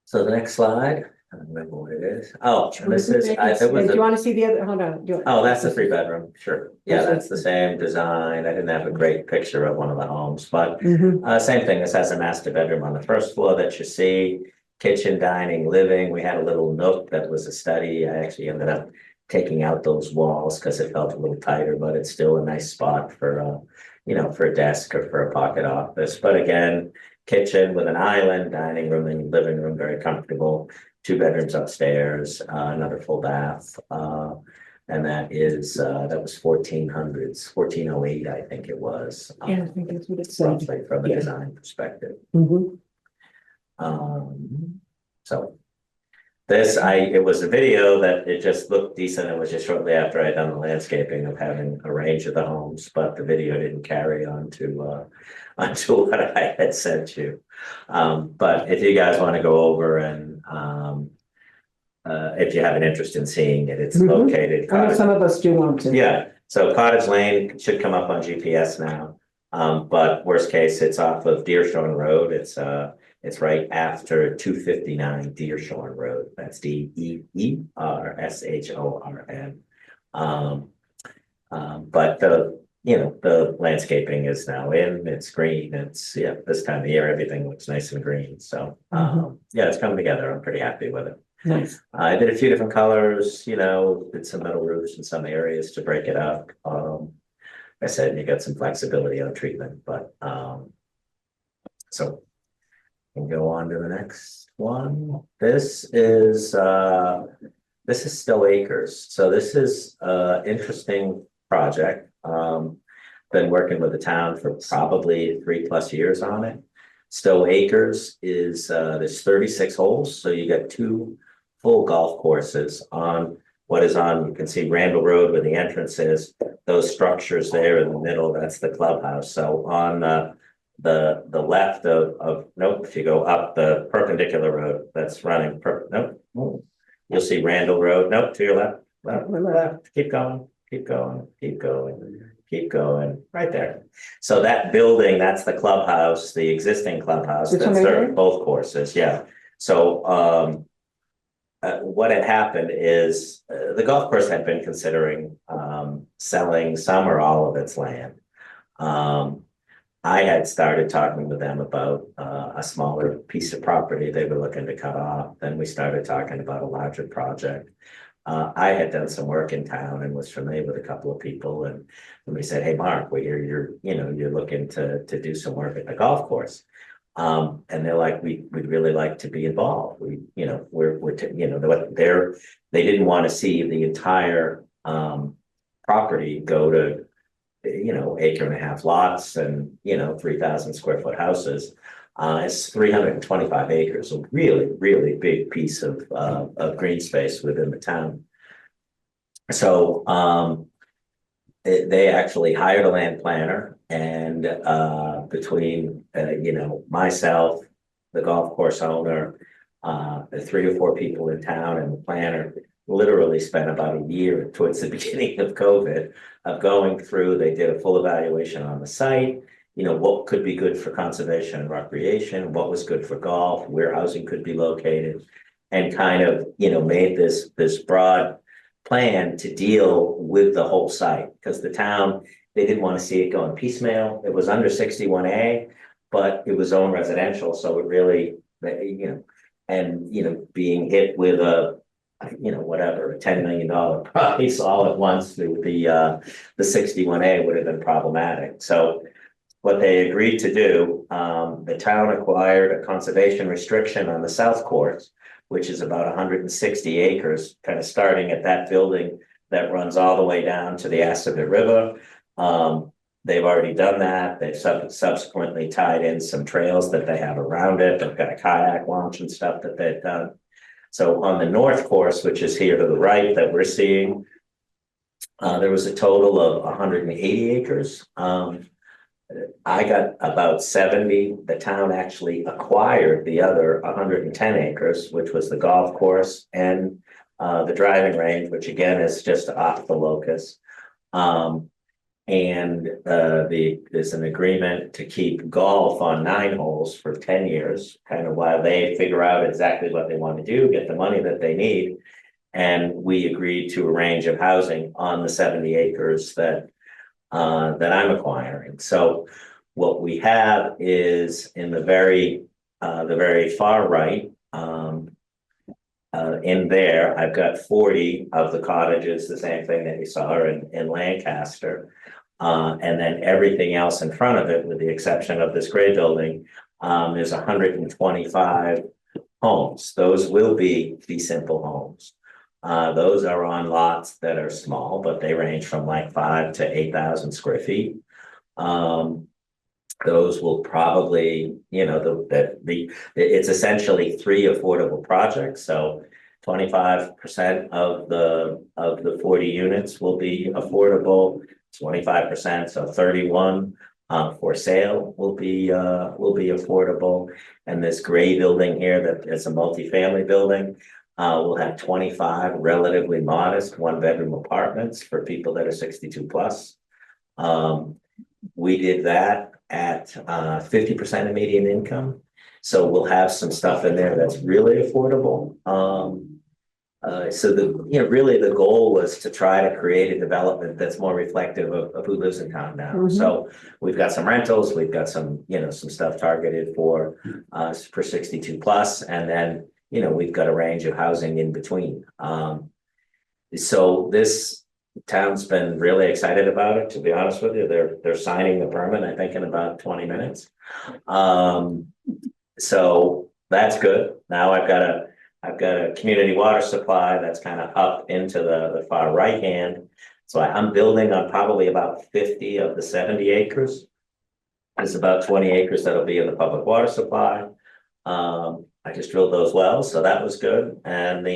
So the next slide, I don't remember what it is. Oh, and this is, Do there was you a, want to see the other, hold on. oh, that's the 3-bedroom, sure. Yeah, that's the same design. I didn't have a great picture of one of the homes, but Mhm. same thing. This has a master bedroom on the first floor that you see. Kitchen, dining, living. We had a little nook that was a study. I actually ended up taking out those walls because it felt a little tighter, but it's still a nice spot for for a desk or for a pocket office. But again, kitchen with an island, dining room and living room, very comfortable. 2 bedrooms upstairs, another full bath. And that was 1408, I think it was. Yeah, I think that's what it said. Roughly from a Yeah. design perspective. Mhm. So it was a video that it just looked decent. It was just shortly after I'd done the landscaping of having a range of the homes, but the video didn't carry on to what I had sent you. But if you guys want to go over and if you have an interest in seeing it, it's located. I know some of us do want to. Yeah, so Cottage Lane should come up on GPS now. But worst case, it's off of Deershorn Road. It's right after 259 Deershorn Road. That's DEERSHORN. But the landscaping is now in, it's green. It's this time of year, everything looks nice and green. So it's coming together. I'm pretty happy with it. Nice. I did a few different colors, did some metal roofs in some areas to break it up. I said you got some flexibility on treatment, but so we'll go on to the next one. This is Still Acres. So this is interesting project. Been working with the town for probably 3+ years on it. Still Acres is there's 36 holes, so you got 2 full golf courses on you can see Randall Road where the entrance is. Those structures there in the middle, that's the clubhouse. So on the left if you go up the perpendicular road that's running you'll see Randall Road. Nope, to your left, keep going, right there. So that building, that's the clubhouse, the existing clubhouse that served both courses. Yeah. So what had happened is the golf course had been considering selling some or all of its land. I had started talking with them about a smaller piece of property they were looking to cut off. Then we started talking about a larger project. I had done some work in town and was familiar with a couple of people, and we said, "Hey, Mark, we hear you're looking to do some work at the golf course." And they're like, we'd really like to be involved. They didn't want to see the entire property go to, acre and a half lots and, 3,000 square foot houses. It's 325 acres, a really, really big piece of green space within the town. So, they actually hired a land planner, and between myself, the golf course owner, the 3 or 4 people in town, and the planner literally spent about a year towards the beginning of COVID of going through. They did a full evaluation on the site. What could be good for conservation and recreation, what was good for golf, where housing could be located, and kind of made this broad plan to deal with the whole site, because the town, they didn't want to see it going piecemeal. It was under 61A, but it was own residential, so it really, being hit with a $10 million price all at once through the 61A would have been problematic. So what they agreed to do, the town acquired a conservation restriction on the south course, which is about 160 acres, kind of starting at that building that runs all the way down to the Assabet River. They've already done that. They've subsequently tied in some trails that they have around it. They've got a kayak launch and stuff that they've done. So on the north course, which is here to the right that we're seeing, there was a total of 180 acres. I got about 70. The town actually acquired the other 110 acres, which was the golf course and the driving range, which again is just off the locus. There's an agreement to keep golf on 9 holes for 10 years, kind of while they figure out exactly what they want to do, get the money that they need. And we agreed to a range of housing on the 70 acres that I'm acquiring. So what we have is in the very far right, in there, I've got 40 of the cottages, the same thing that you saw in Lancaster. And then everything else in front of it, with the exception of this gray building, is 125 homes. Those will be fee simple homes. Those are on lots that are small, but they range from like 5 to 8,000 square feet. Those will probably, it's essentially 3 affordable projects. So 25% of the 40 units will be affordable. 25%, so 31 for sale will be affordable. And this gray building here that is a multifamily building. We'll have 25 relatively modest 1-bedroom apartments for people that are 62 plus. We did that at 50% of median income. So we'll have some stuff in there that's really affordable. Really the goal was to try to create a development that's more reflective of who lives in town now. Mhm. So we've got some rentals, we've got some stuff targeted for 62 plus, and then we've got a range of housing in between. So this town's been really excited about it, to be honest with you. They're signing the permit, I think, in about 20 minutes. So that's good. Now I've got a community water supply that's kind of up into the far right hand. So I'm building on probably about 50 of the 70 acres. There's about 20 acres that'll be in the public water supply. I just drilled those wells, so that was good. And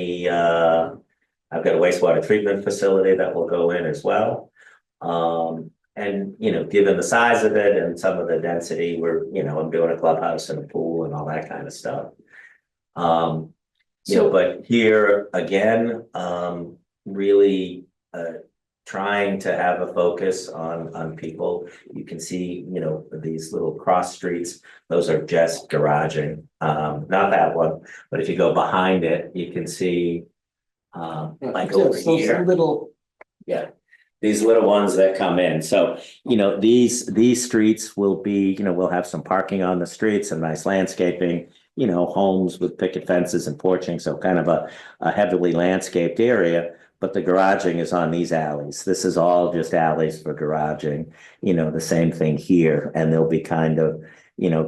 I've got a wastewater treatment facility that will go in as well. And given the size of it and some of the density, I'm doing a clubhouse and a pool and all that kind of stuff. But here again, really trying to have a focus on people. You can see, these little cross streets, those are just garaging. Not that one, but if you go behind it, you can see like over So here. some little, Yeah. these little ones that come in. So, these streets will be, we'll have some parking on the streets, some nice landscaping, homes with picket fences and porching, so kind of a heavily landscaped area. But the garaging is on these alleys. This is all just alleys for garaging, the same thing here, and they'll be kind of,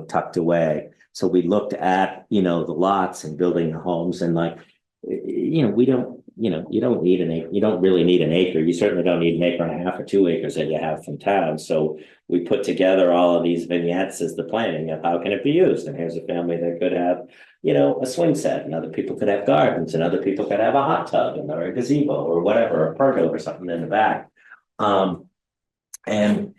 tucked away. So we looked at, the lots and building the homes, and like, we don't, you don't need an acre. You don't really need an acre. You certainly don't need an acre and a half or 2 acres that you have from town. So we put together all of these vignettes as the planning of how can it be used. And here's a family that could have, a swing set, and other people could have gardens, and other people could have a hot tub and or a gazebo or whatever, a pergola or something in the back. And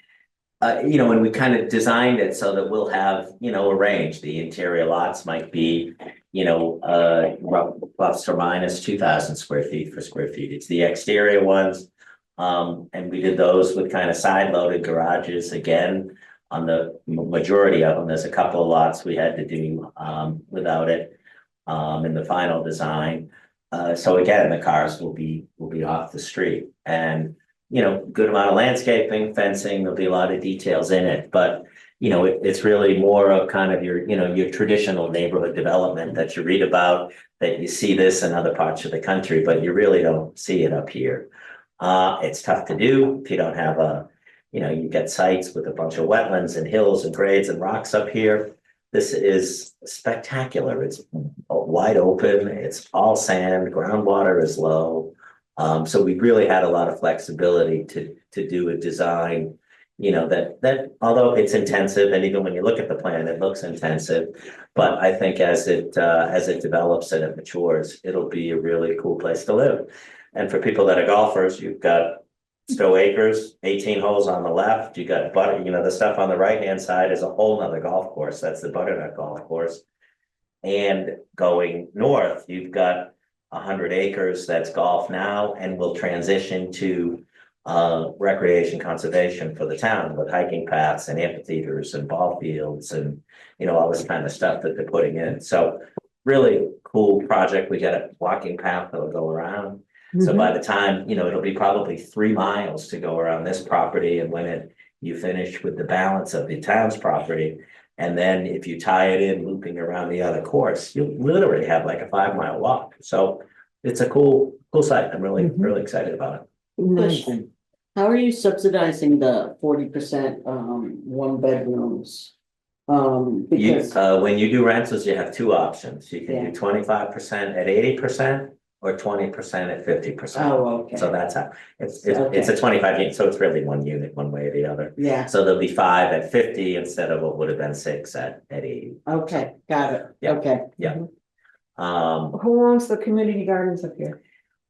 when we kind of designed it so that we'll have, a range. The interior lots might be, plus or minus 2,000 square feet for square feet. It's the exterior ones. And we did those with kind of side loaded garages again. On the majority of them, there's a couple of lots we had to do without it in the final design. So again, the cars will be off the street, and good amount of landscaping, fencing. There'll be a lot of details in it, but it's really more of kind of your traditional neighborhood development that you read about, that you see this in other parts of the country, but you really don't see it up here. It's tough to do if you don't have you get sites with a bunch of wetlands and hills and grades and rocks up here. This is spectacular. It's wide open. It's all sand. Groundwater is low. So we really had a lot of flexibility to do a design, that although it's intensive, and even when you look at the plan, it looks intensive, but I think as it develops and it matures, it'll be a really cool place to live. And for people that are golfers, you've got Stowe Acres, 18 holes on the left. You got the stuff on the right-hand side is a whole nother golf course. That's the Butternut Golf Course. And going north, you've got 100 acres that's golf now, and will transition to recreation conservation for the town with hiking paths and amphitheaters and ball fields and all this kind of stuff that they're putting in. So really cool project. We got a walking path that'll go around. So by the time, it'll be probably 3 miles to go around this property, and when you finish with the balance of the town's property, and then if you tie it in looping around the other course, you literally have like a 5-mile walk. So it's a cool site. I'm really excited about it. Nice. Question. How are you subsidizing the 40% 1 bedrooms? Because When you do rentals, you have 2 options. You can do 25% at 80%. Or 20% at 50%. Oh, okay. So that's how it's Okay. a 25 unit, so it's really 1 unit, one way or the other. Yeah, So there'll be 5 at 50 instead of what would have been 6 at 80. okay, got it. Yeah. Okay. Yeah. Who owns the community gardens up here?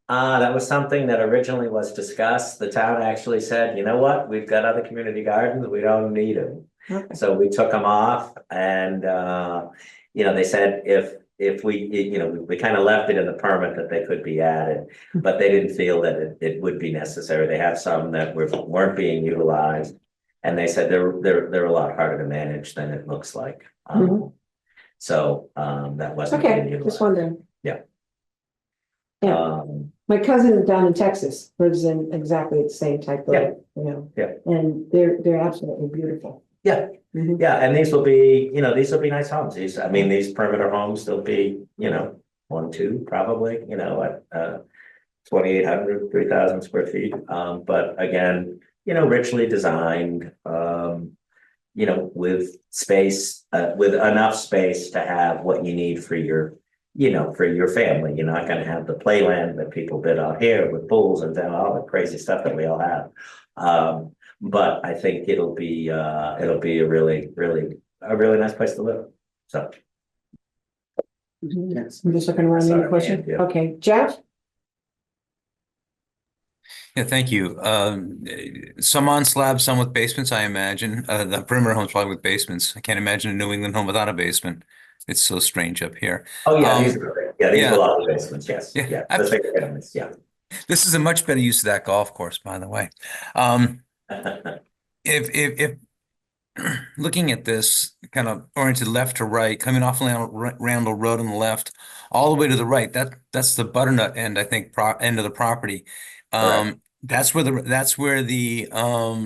That was something that originally was discussed. The town actually said, you know what, we've got other community gardens, we don't need them. Okay. So we took them off, and they said if we, we kind of left it in the permit that they could be added, but they didn't feel that it would be necessary. They have some that weren't being utilized, and they said they're a lot harder to manage than it looks like. So that wasn't being Okay, utilized. just wondering. Yeah. Yeah. My cousin down in Texas lives in exactly the same type of, Yeah. and they're absolutely beautiful. Yeah. Mhm. Yeah, and these will be nice homes. These perimeter homes, they'll be, 1, 2 probably, at 2,800, 3,000 square feet. But again, richly designed, with space, with enough space to have what you need for your, for your family. You're not gonna have the playland that people bid out here with pools and all the crazy stuff that we all have. But I think it'll be a really nice place to live. So. Yes. I'm just looking around, any Sorry, question? Ann, yeah. Okay, Jeff? Yeah, thank you. Some on slabs, some with basements, I imagine. The perimeter homes probably with basements. I can't imagine a New England home without a basement. It's so strange up here. Oh, yeah, these are great. Yeah, these yeah. will all be basements, yes. Yeah. Yeah. Those big families, yeah. This is a much better use of that golf course, by the way. If looking at this kind of oriented left to right, coming off Randall Road on the left, all the way to the right, that's the Butternut end, I think, end of the property. That's where the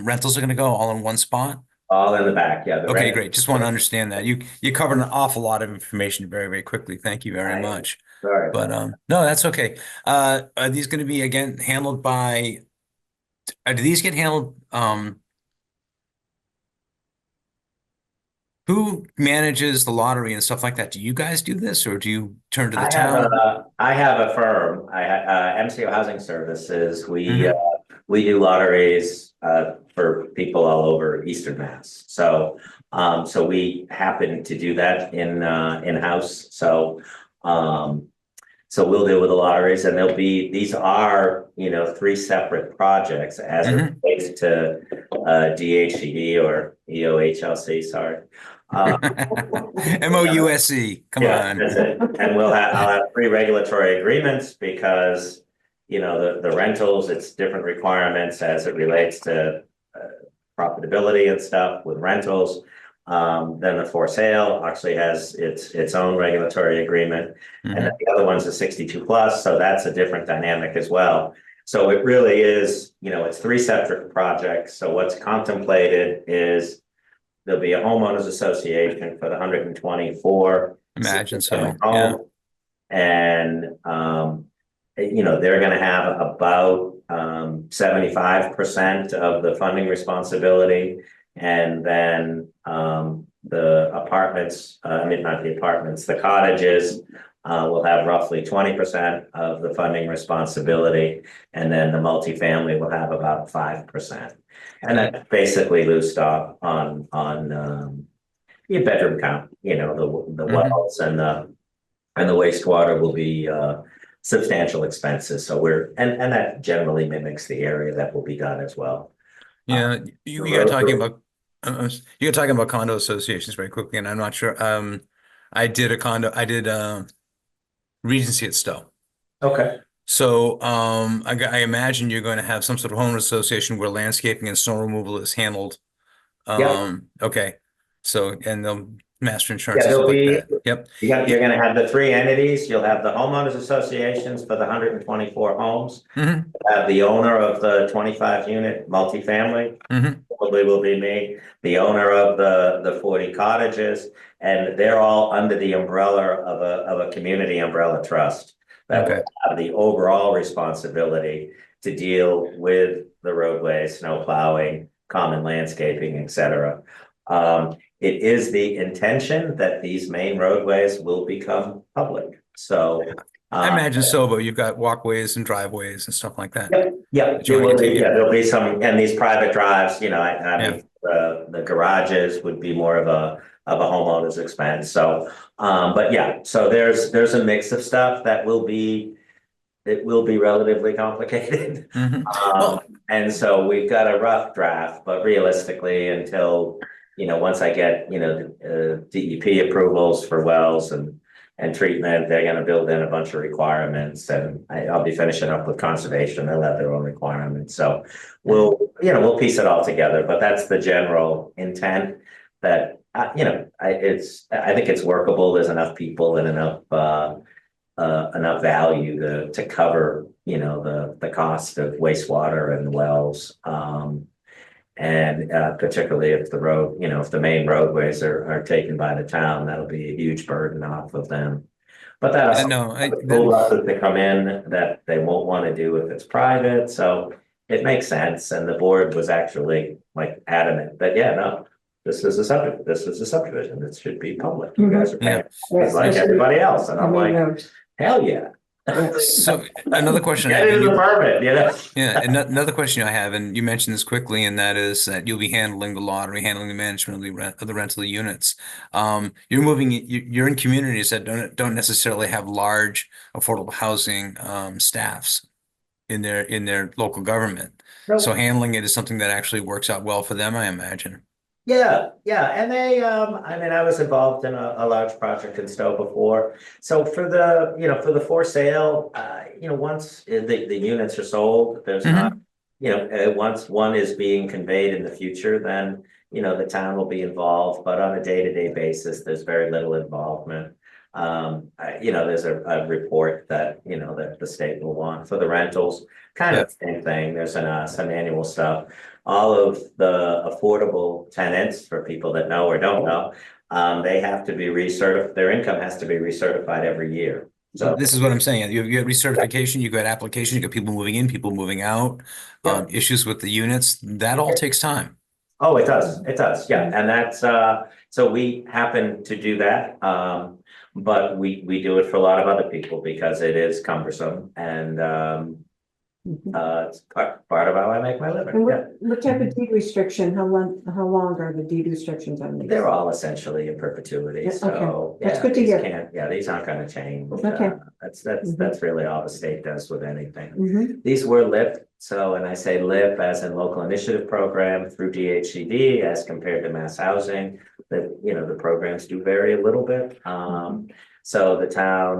rentals are gonna go all in one spot? All in the back, yeah. Okay, great. Just want to understand that. You covered an awful lot of information very, very quickly. Thank you very much. Sorry. But no, that's okay. Are these going to be again handled by do these get handled who manages the lottery and stuff like that? Do you guys do this or do you turn to the town? I have a firm, MCO Housing Services, Mhm. we do lotteries, for people all over Eastern Mass. So, so we happen to do that in-house, so, so we'll deal with the lotteries and these are, three separate projects as it Mhm. relates to, DHCD or EOHLC, sorry. MOUSE, come Yeah, on. that's it. And I'll have three regulatory agreements because, the rentals, it's different requirements as it relates to profitability and stuff with rentals. Then the for sale actually has its own regulatory agreement. And then Mhm. the other one's a 62 plus, so that's a different dynamic as well. So it really is, it's three separate projects. So what's contemplated is there'll be a homeowners association for the 124 Imagine single-family so. Yeah. home. And, they're gonna have about 75% of the funding responsibility. And then the apartments, not the apartments, the cottages will have roughly 20% of the funding responsibility. And then the multifamily will have about 5%. And that's basically loosed off on your bedroom count, the Mhm. wells and the wastewater will be substantial expenses. So and that generally mimics the area that will be done as well. Yeah, The you're road- talking about you're talking about condo associations very quickly, and I'm not sure. I did Regency at Stowe. Okay. So I imagine you're going to have some sort of homeowner association where landscaping and snow removal is handled. Yeah. Okay. So and the master insurance Yeah, and stuff there'll like be, that. Yep. you're gonna have the three entities. You'll have the homeowners associations for the 124 homes. Hmm. Have the owner of the 25 unit multifamily, Hmm. probably will be me, the owner of the 40 cottages, and they're all under the umbrella of a community umbrella trust that Okay. will have the overall responsibility to deal with the roadways, snow plowing, common landscaping, etc. It is the intention that these main roadways will become public. So I imagine so, but you've got walkways and driveways and stuff like that. yeah, That you there want will to be, get yeah, there'll be some, and these private drives, I Yeah. mean, the garages would be more of a homeowner's expense, so, but yeah, so there's a mix of stuff that it will be relatively complicated. Hmm. Well, And so we've got a rough draft, but realistically, until, once I get, DEP approvals for wells and treatment, they're gonna build in a bunch of requirements, and I'll be finishing up with conservation, they'll have their own requirements, so we'll piece it all together, but that's the general intent that, I think it's workable, there's enough people and enough value to cover, the cost of wastewater and wells. And particularly if if the main roadways are taken by the town, that'll be a huge burden off of them. But that's no, school buses that come in that they won't want to do if it's private, so it makes sense. And the board was actually like adamant that, yeah, no, this is a subdivision, it should be public. You guys are paying like everybody else, and I'm like, hell yeah. so another question I Get have, it in the permit, yeah, and another question I have, and you mentioned this quickly, and that is that you'll be handling the lottery, handling the management of the rental units. You're in communities that don't necessarily have large affordable housing staffs in their local government. So handling it is something that actually works out well for them, I imagine. Yeah, and I was involved in a large project in Stowe before. So for the for sale, once the units are sold, there's not, once one is being conveyed in the future, then, the town will be involved, but on a day-to-day basis, there's very little involvement. you know, there's a report that, you know, that the state will want for the rentals, kind of same thing. There's some annual stuff. All of the affordable tenants, for people that know or don't know, they have to be recertified, their income has to be recertified every year. So This is what I'm saying. You have recertification, you got application, you got people moving in, people moving out, Yeah. issues with the units. That all takes time. oh, it does, yeah, and that's so we happen to do that. But we do it for a lot of other people because it is cumbersome and it's part of how I make my living. And Yeah. what type of deed restriction, how long are the deed restrictions on these? They're all essentially in perpetuity, Yeah, so okay. That's yeah, good to these hear. can't, yeah, these aren't gonna change. Okay. That's really all the state does with anything. Mhm. These were LIP, so when I say LIP as in local initiative program through DHCD as compared to mass housing, that, you know, the programs do vary a little bit. So the town,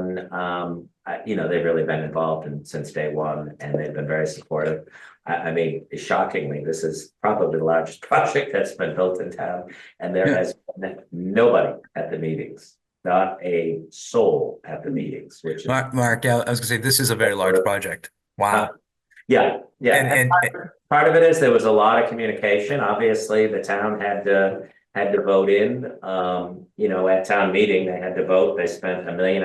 you know, they've really been involved since day one and they've been very supportive. I mean, shockingly, this is probably the largest project that's been built in town. And there has been nobody at the meetings, not a soul at the meetings, which is. Mark, I was gonna say, this is a very large project. Wow. Yeah, yeah. And Part of it is there was a lot of communication. Obviously, the town had to vote in, you know, at town meeting, they had to vote. They spent $1.5 million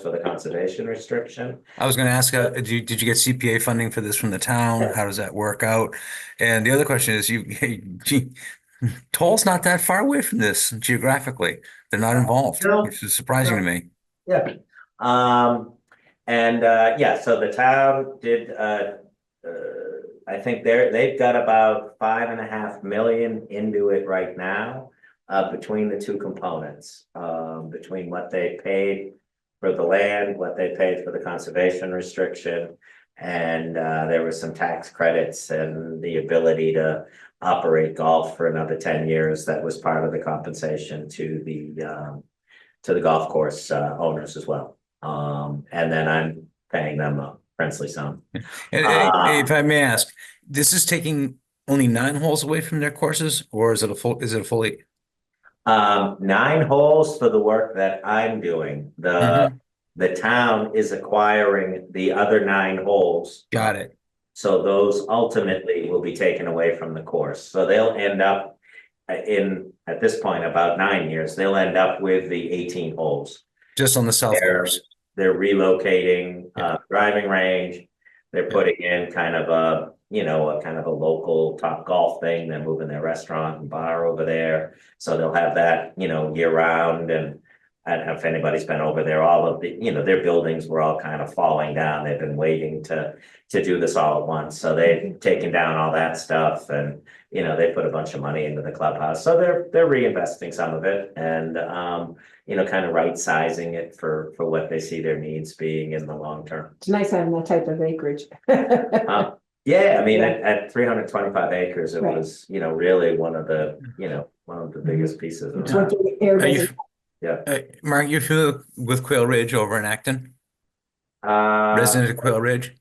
for the conservation restriction. I was going to ask, did you get CPA funding for this from the town? How does that work out? And the other question is, Toll's not that far away from this geographically. They're not involved, No. which is surprising to me. Yeah. Yeah, so the town did, I think they've got about 5.5 million into it right now, between the two components, between what they paid for the land, what they paid for the conservation restriction. And there were some tax credits and the ability to operate golf for another 10 years. That was part of the compensation to the golf course owners as well. And then I'm paying them a princely sum. And if I may ask, this is taking only 9 holes away from their courses, or is it a full 8? 9 holes for the work that I'm doing. The town is acquiring the other 9 holes. Got it. So those ultimately will be taken away from the course. So they'll end up at this point, about 9 years, they'll end up with the 18 holes. Just on the south course. They're relocating driving range. They're putting in kind of a local Top Golf thing. They're moving their restaurant and bar over there. So they'll have that, you know, year round. And I don't know if anybody's been over there, all of the, you know, their buildings were all kind of falling down. They've been waiting to do this all at once. So they've taken down all that stuff and, you know, they put a bunch of money into the clubhouse. So they're reinvesting some of it and, you know, kind of right sizing it for what they see their needs being in the long term. It's nice having that type of acreage. Yeah, I mean, at 325 acres, it was, you know, really one of the biggest pieces of It's what the air Are you, doesn't- Mark, you familiar with Quail Ridge over in Acton? Resident of Quail Ridge?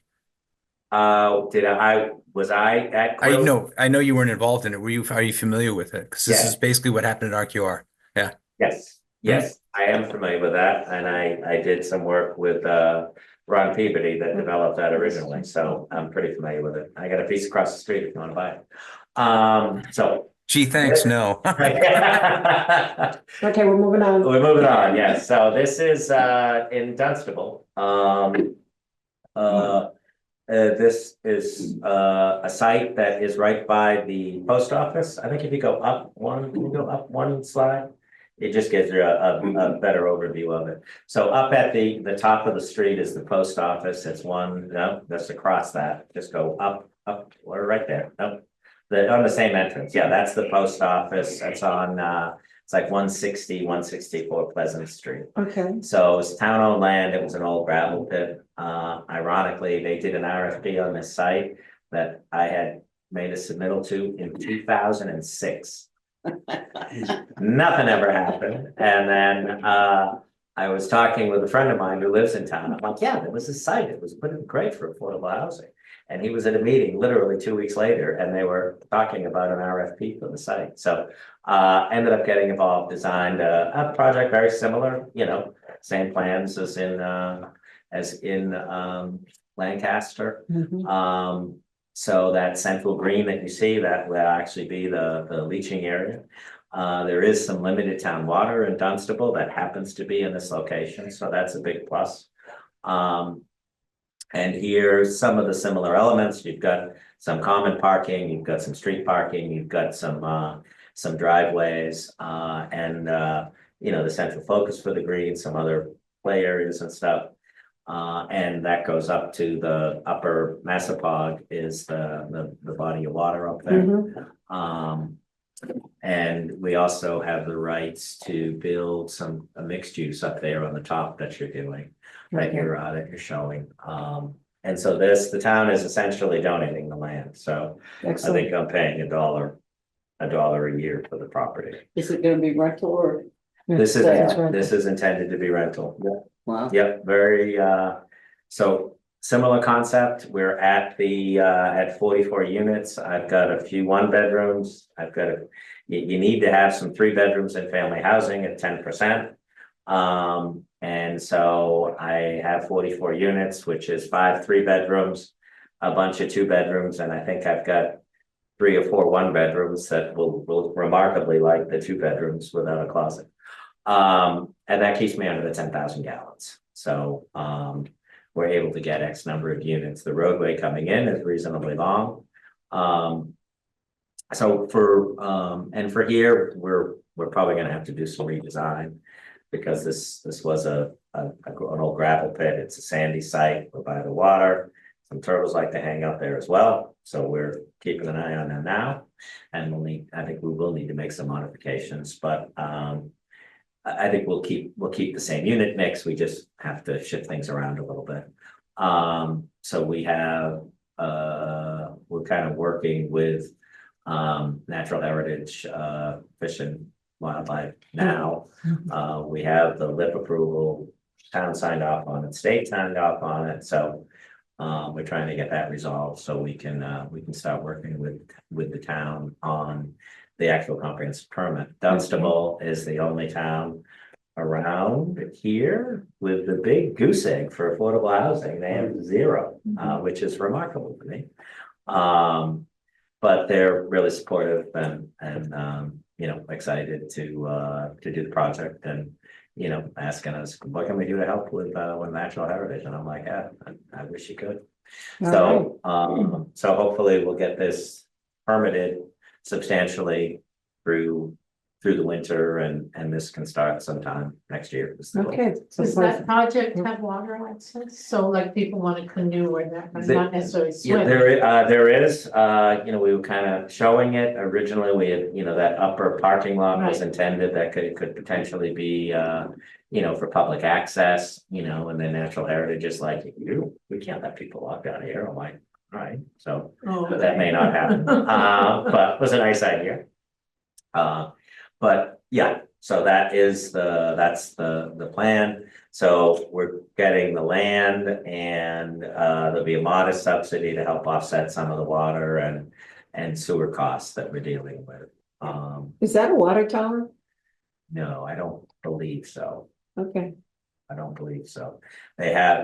Was I at Quail? I know you weren't involved in it. Are you familiar with it? Because this is basically what happened at RQR. Yeah. Yes, I am familiar with that, and I did some work with Ron Peabody that developed that originally, so I'm pretty familiar with it. I got a piece across the street if you want to buy it. So. Gee, thanks, no. Okay, we're moving on. We're moving on, yes. So this is in Dunstable. This is a site that is right by the post office. I think if you go up one slide, it just gives you a better overview of it. So up at the top of the street is the post office. It's just across that. Just go up, or right there. Up. On the same entrance. Yeah, that's the post office. That's on it's like 164 Pleasant Street. Okay. So it's town-owned land. It was an old gravel pit. Ironically, they did an RFP on this site that I had made a submittal to in 2006. Nothing ever happened. And then I was talking with a friend of mine who lives in town. I'm like, yeah, there was a site. It was pretty great for affordable housing. And he was at a meeting literally 2 weeks later, and they were talking about an RFP for the site. So ended up getting involved, designed a project very similar, you know, same plans as in Lancaster. So that central green that you see, that will actually be the leaching area. There is some limited town water in Dunstable that happens to be in this location, so that's a big plus. And here's some of the similar elements. You've got some common parking, you've got some street parking, you've got some driveways, and you know, the central focus for the green, some other play areas and stuff. And that goes up to the upper Massapog is the body of water up there. And we also have the rights to build a mixed use up there on the top that you're doing, that you're showing. And so the town is essentially donating the land, so I think I'm paying $1 a year for the property. Is it gonna be rental or? This is, Yeah. this is intended to be rental. Wow. Yep, very, so similar concept, we're at at 44 units, I've got a few 1-bedrooms, you need to have some 3 bedrooms in family housing at 10%. And so I have 44 units, which is 5 3-bedrooms, a bunch of 2-bedrooms, and I think I've got 3 or 4 1-bedrooms that will remarkably like the 2 bedrooms without a closet. And that keeps me under the 10,000 gallons. So we're able to get X number of units. The roadway coming in is reasonably long. So for here, we're probably gonna have to do some redesign because this was an old gravel pit. It's a sandy site, we're by the water. Some turtles like to hang out there as well. So we're keeping an eye on them now. And I think we will need to make some modifications, but I think we'll keep the same unit mix. We just have to shift things around a little bit. So we have we're kind of working with Natural Heritage Fish and Wildlife now. We have the lip approval, town signed off on it, state signed off on it, so we're trying to get that resolved so we can start working with the town on the actual comprehensive permit. Dunstable is the only town around here with the big goose egg for affordable housing. They have 0, which is remarkable to me. But they're really supportive and you know, excited to do the project and, you know, asking us, what can we do to help with natural heritage? And I'm like, yeah, I wish you could. So hopefully we'll get this permitted substantially through the winter and this can start sometime next year. Okay. Does that project have water access? So like people want to canoe or that, but not necessarily Yeah, swim? there is, you know, we were kind of showing it originally. We had, you know, that upper parking lot was intended that could potentially be, you know, for public access, you know, and then Natural Heritage is like, we can't let people walk down here. I'm like, all right, so but that may not happen. But it was a nice idea. But yeah, so that's the plan. So we're getting the land and there'll be a modest subsidy to help offset some of the water and sewer costs that we're dealing with. Is that a water tower? No, I don't believe so. Okay. I don't believe so. They have,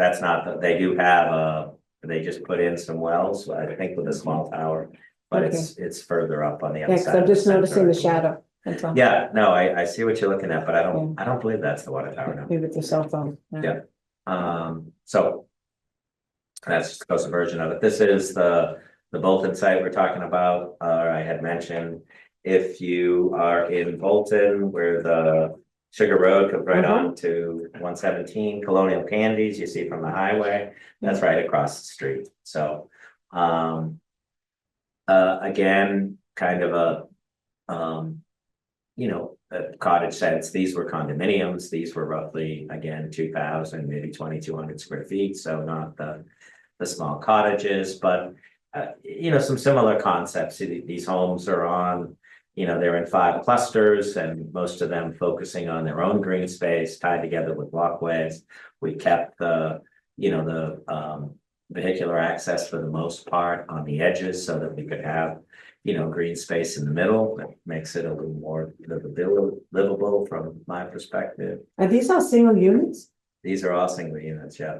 they do have they just put in some wells, I think with a small tower, but it's further up on the other Yeah, 'cause side. I'm just of the noticing the center. shadow. That's all. Yeah, no, I see what you're looking at, but I don't believe that's the water tower now. Maybe it's a cell phone. Yeah. So that's just a closer version of it. This is the Bolton site we're talking about, I had mentioned. If you are in Bolton, where the Sugar Road comes right on to 117 Colonial Candies, you see from the highway, that's right across the street. So again, kind of a you know, a cottage sense. These were condominiums. These were roughly, again, 2,000, maybe 2,200 square feet. So not the small cottages, but, you know, some similar concepts. These homes are on, you know, they're in 5 clusters and most of them focusing on their own green space tied together with walkways. We kept the, you know, the vehicular access for the most part on the edges so that we could have, green space in the middle that makes it a little more livable from my perspective. Are these all single units? These are all single units, yeah.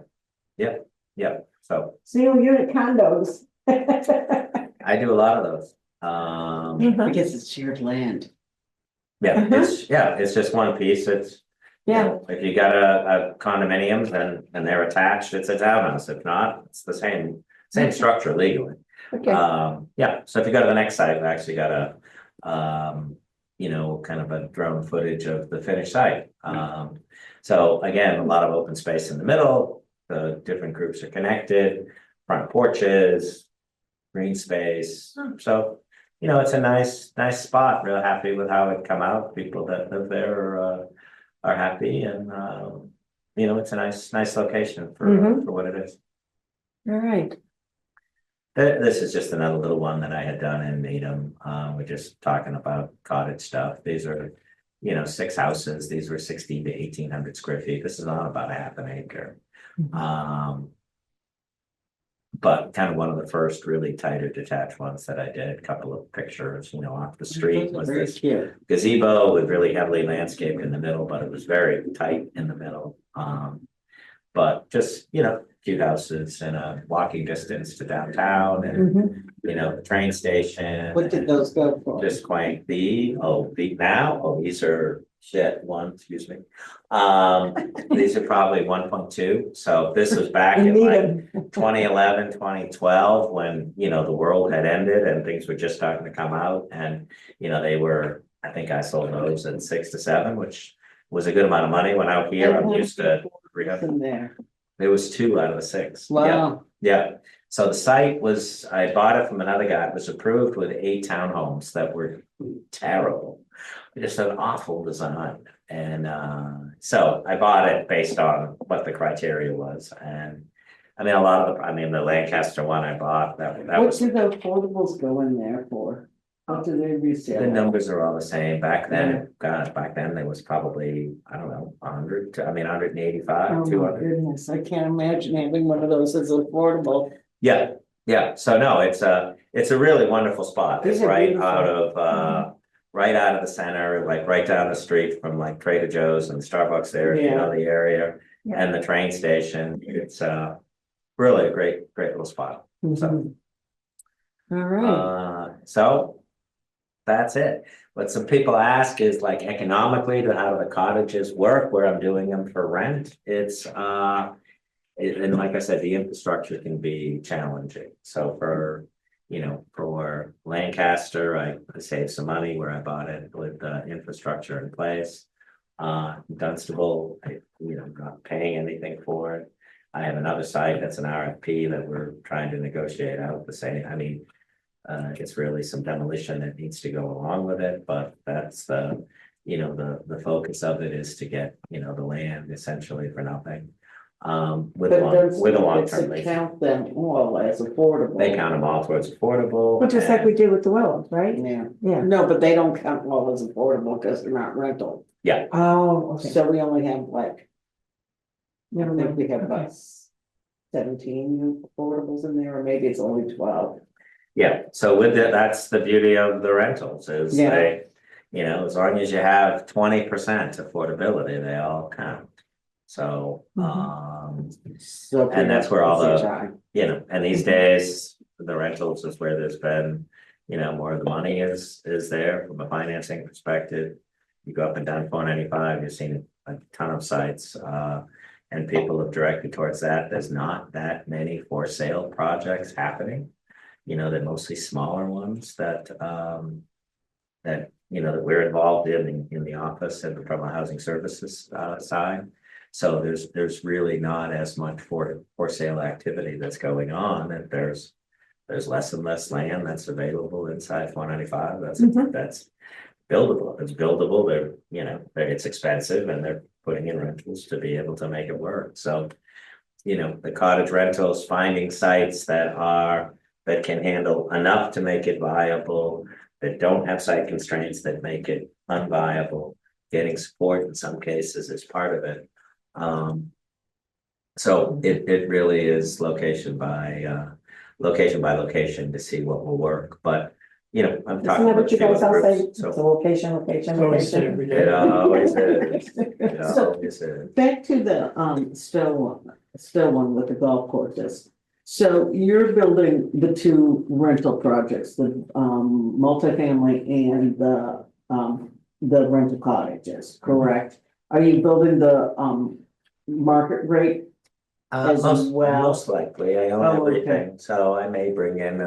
Yep, yep. So Single unit condos? I do a lot of those. Because it's shared land. Yeah, it's just one piece. It's, Yeah. if you got a condominiums and they're attached, it's a townhouse. If not, it's the same structure legally. Okay. Yeah, so if you go to the next site, we actually got a, kind of a drone footage of the finished site. So again, a lot of open space in the middle, the different groups are connected, front porches, green space. So, it's a nice spot, real happy with how it come out. People that live there are happy and, it's a nice location for what it is. All right. This is just another little one that I had done in Needham. We're just talking about cottage stuff. These are, 6 houses. These were 16 to 1800 square feet. This is on about a half an acre. But kind of one of the first really tighter detached ones that I did. A couple of pictures, off the street was Very this cute. gazebo with really heavily landscaped in the middle, but it was very tight in the middle. But just, cute houses and a walking distance to downtown and, the train station. What did those go for? Just quaint. These are excuse me. These are probably 1.2. So this was back in like 2011, 2012, when, the world had ended and things were just starting to come out. And, they were, I think I sold those at 6 to 7, which was a good amount of money when out here. I'm used to In there. There was 2 out of the 6. Wow. Yeah. So the site was, I bought it from another guy. It was approved with 8 townhomes that were terrible. Just an awful design. And so I bought it based on what the criteria was. And I mean, the Lancaster one I bought, that What was, do the affordables go in there for? What do they resell? the numbers are all the same. Back then, back then there was probably, I don't know, 185, Oh my 200. goodness, I can't imagine having one of those as affordable. Yeah, yeah. So no, it's a really wonderful spot. It's These are right beautiful. right out of the center, like right down the street from like Trader Joe's and Starbucks there, if you know the area, and the train station. It's really a great little spot. So, All right. so that's it. What some people ask is like economically, how do the cottages work where I'm doing them for rent? It's and like I said, the infrastructure can be challenging. So for Lancaster, I saved some money where I bought it with the infrastructure in place. Dunstable, not paying anything for it. I have another site that's an RFP that we're trying to negotiate out the same. I mean, it's really some demolition that needs to go along with it, but that's the focus of it is to get, the land essentially for nothing. With a long-term lease. Count them all as affordable. They count them all towards affordable. Well, just like we did with the Willows, right? Yeah, Yeah. no, but they don't count all as affordable because they're not rental. Yeah, Oh, okay. So we only have like, I Never think mind. we have about 17 affordables in there, or maybe it's only 12. yeah. So with that, that's the beauty of the rentals is Yeah. they, as long as you have 20% affordability, they all count. So, So and that's where all the, time. and these days, the rentals is where there's been, more of the money is there from a financing perspective. You go up and down 495, you've seen a ton of sites, and people have directed towards that. There's not that many for sale projects happening. They're mostly smaller ones that that we're involved in the office and from a housing services side. So there's really not as much for sale activity that's going on, and there's less and less land that's available inside 495. That's buildable. It's buildable. It's expensive, and they're putting in rentals to be able to make it work. So, the cottage rentals, finding sites that can handle enough to make it viable, that don't have site constraints that make it unviable, getting support in some cases is part of it. So it really is location by location to see what will work. But you know, I'm Isn't talking that about a what you few guys all other say? groups, It's a so location, location, Always say location. every day. it always is, it So- always is. Back to the still one with the golf courses. So you're building the two rental projects, the multifamily and the rental cottages, correct? Are you building the market rate? As well? Most likely, I own Oh, okay. everything, so I may bring in,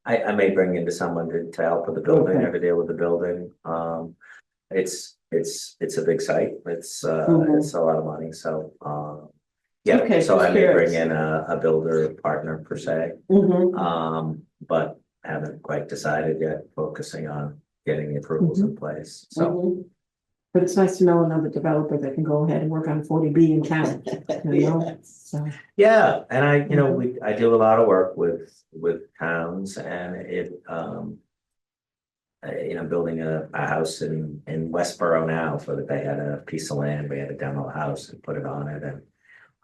I may bring into someone to help with the building, Okay. or to deal with the building. It's a big site, it's Mhm. it's a lot of money, so, yeah, Okay, so I just may curious. bring in a builder partner per se. Mhm. But haven't quite decided yet, focusing on getting the approvals in place, so. Mhm. But it's nice to know another developer that can go ahead and work on 40B in town, you know? Yes. So, Yeah, and I do a lot of work with towns, and building a house in Westboro now, for that they had a piece of land, we had to demo a house and put it on it, and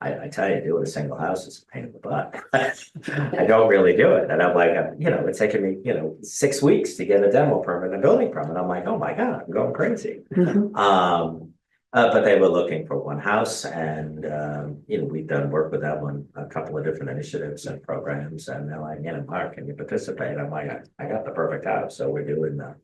I tell you, doing a single house is a pain in the butt. I don't really do it, and I'm like, it's taking me, 6 weeks to get a demo permit and a building permit. I'm like, oh my God, I'm going crazy. mhm. But they were looking for one house, and we've done work with them on a couple of different initiatives and programs, and they're like, Mark, can you participate? I'm like, I got the perfect house, so we're doing that.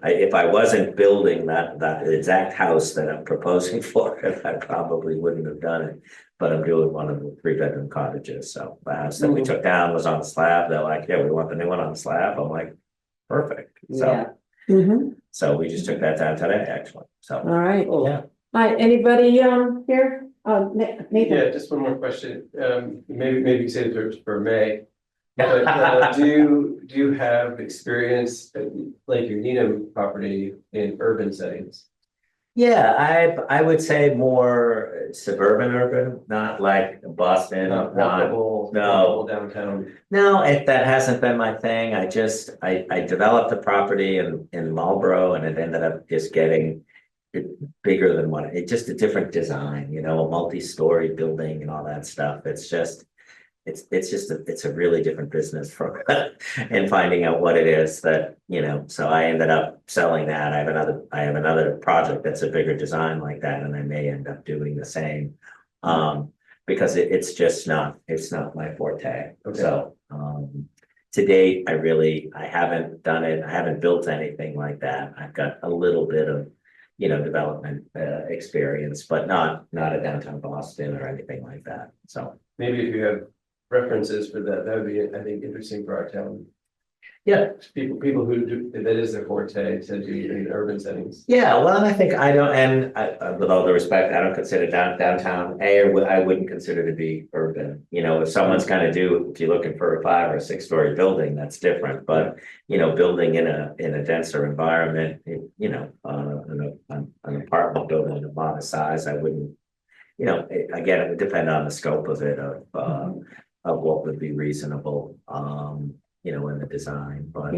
If I wasn't building that exact house that I'm proposing for it, I probably wouldn't have done it. But I'm doing one of the 3-bedroom cottages, so the house that we took down was on the slab. They're like, yeah, we want the new one on the slab. I'm like, perfect. So. Yeah. Mhm. So we just took that down today, actually, so, All right. All yeah. right, anybody, here? Nathan? Yeah, just one more question. Maybe you say this for May. But do you have experience like your Needham property in urban settings? Yeah, I would say more suburban urban, not like Boston, Not not, walkable downtown. no, that hasn't been my thing. I developed a property in Marlboro, and it ended up just getting it bigger than just a different design, a multi-story building and all that stuff. It's a really different business from and finding out what it is that, so I ended up selling that. I have another project that's a bigger design like that, and I may end up doing the same. Because it's not my forte. Okay. So, to date, I haven't done it. I haven't built anything like that. I've got a little bit of, development, experience, but not a downtown Boston or anything like that. So. Maybe if you have references for that, that would be, I think, interesting for our town. Yeah. People who do, that is their forte to do in urban settings. Yeah, well, and I think with all due respect, I don't consider downtown Ayer, I wouldn't consider to be urban. If someone's if you're looking for a 5 or 6 story building, that's different. But building in a denser environment, an apartment building of modest size, I wouldn't. Again, it would depend on the scope of it, of what would be reasonable, in the design, but.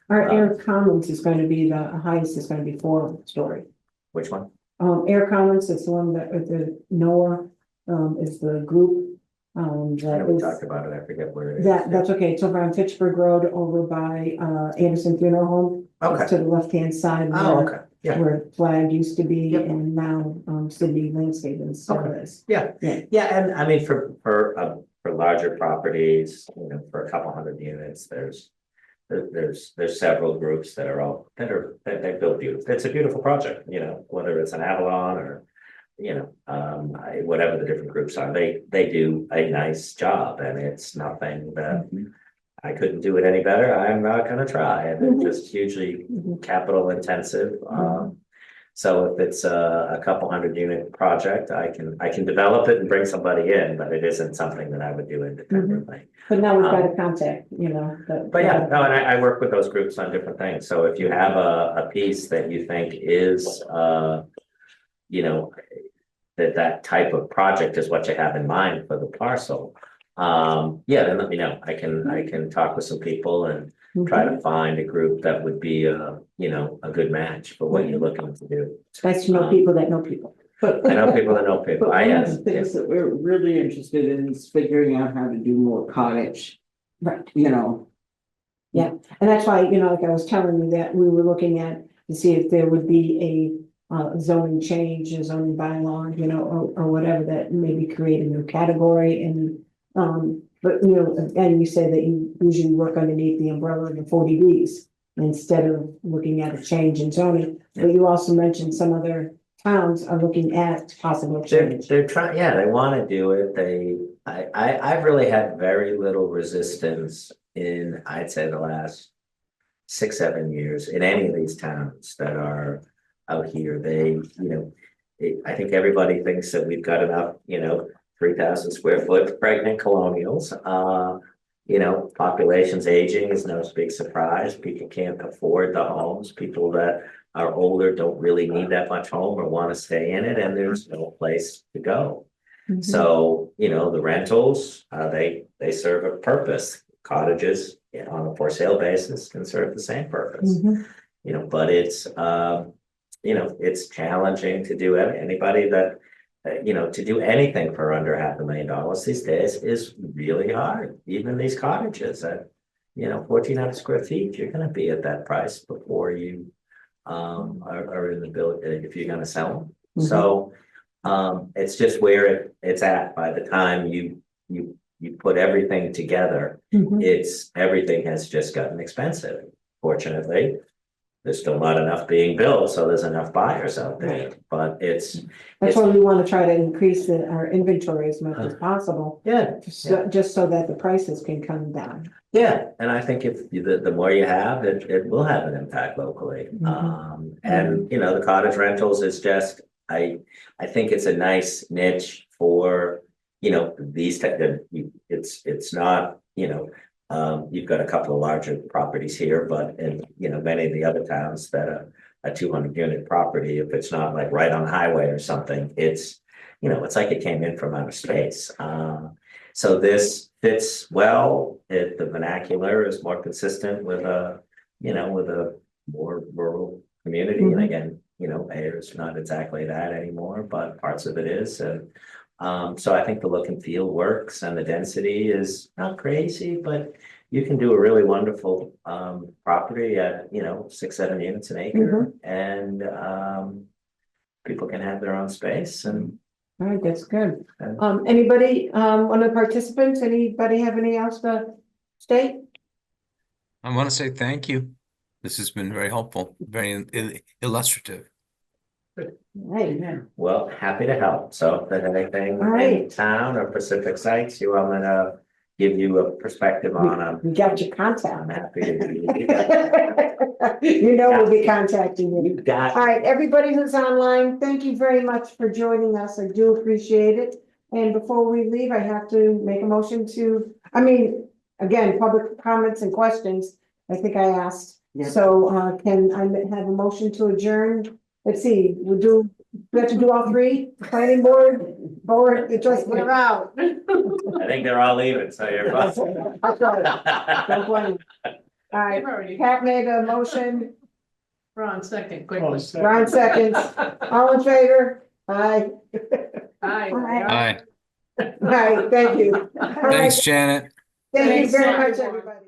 Our Air Commons is going to be the highest is going to be 4-story. Which one? Air Commons is the one that, the NOAA, is the group. I That know we is, talked about it, I forget where it is. that's okay. It's over on Fitchburg Road, over by, Anderson Funeral Home. Okay. To the left-hand side. Oh, where- okay, yeah, Where Flag used to be, Yep. and now, Sydney Landscaping still Okay. is. yeah, Yeah. yeah, and I mean, for larger properties, for a couple hundred units, there's several groups that they build beautiful, it's a beautiful project, whether it's an Avalon or, whatever the different groups are, they do a nice job, and it's nothing that I couldn't do it any better. I'm not gonna try, and it's just hugely capital intensive. So if it's a couple hundred unit project, I can develop it and bring somebody in, but it isn't something that I would do independently. But now we've got a contact, that. But yeah, no, and I work with those groups on different things. So if you have a piece that you think is, that type of project is what you have in mind for the parcel. Yeah, then let me know. I can talk with some people and try to find a group that would be a good match for what you're looking to do. It's nice to know people that know people. I know people that know But people. one of Yes, the things that we're really interested in is figuring out how to do more cottage. Right. And that's why, like I was telling you that we were looking at to see if there would be a zoning change, a zoning bylaw, or whatever that maybe create a new category and, but, again, you said that you usually work underneath the umbrella of the 40Bs instead of looking at a change in zoning. But you also mentioned some other towns are looking at possible change. They're trying, yeah, they want to do it. I've really had very little resistance in, I'd say, the last 6-7 years in any of these towns that are out here. I think everybody thinks that we've got enough, 3,000 square foot pregnant colonials. Population's aging is no big surprise. People can't afford the homes. People that are older don't really need that much home or want to stay in it, and there's no place to go. Mhm. So, the rentals, they serve a purpose. Cottages on a for sale basis can serve the same purpose. Mhm. But it's challenging to do anybody that, to do anything for under $500,000 these days is really hard. Even these cottages at, 1,400 square feet, you're gonna be at that price before you are in the building, if you're gonna sell them. Mhm. So, it's just where it's at by the time you put everything together. Mhm. Everything has just gotten expensive. Fortunately, there's still not enough being built, so there's enough buyers out there, but That's why we want to try to increase our inventory as much as possible, yeah, just so that the prices can come down. yeah, and I think if the more you have, it will have an impact locally. And the cottage rentals is just, I think it's a nice niche for, these type of, it's not, you've got a couple of larger properties here, but in, many of the other towns that are a 200 unit property, if it's not like right on the highway or something, it's like it came in from outer space. So this fits well. The vernacular is more consistent with a more rural community. And again, Ayer is not exactly that anymore, but parts of it is. And so I think the look and feel works, and the density is not crazy, but you can do a really wonderful property at 6-7 units an acre, and people can have their own space. And All right, that's good. Anybody, one of the participants, anybody have any else to state? I want to say thank you. This has been very helpful, very illustrative. Right, yeah. well, happy to help. So if there's anything All right. in town or Pacific sites you want me to give you a perspective on, We got your I'm contact. happy to do that. We'll be contacting you. You got All right, everybody who's online, thank you very much for joining us. I do appreciate it. And before we leave, I have to make a motion again, public comments and questions. I think I asked. Yeah. So, can I have a motion to adjourn? Let's see, we have to do all three, planning board, it just went out. I think they're all leaving, so you're. That's right. Don't blame. All right, Pat made a motion, Ron, second, quickly. Ron seconds, all in favor? Aye. Aye. Hi, All right, thank you. All right, thanks, Janet. thank you Thanks, very much, everyone. everybody.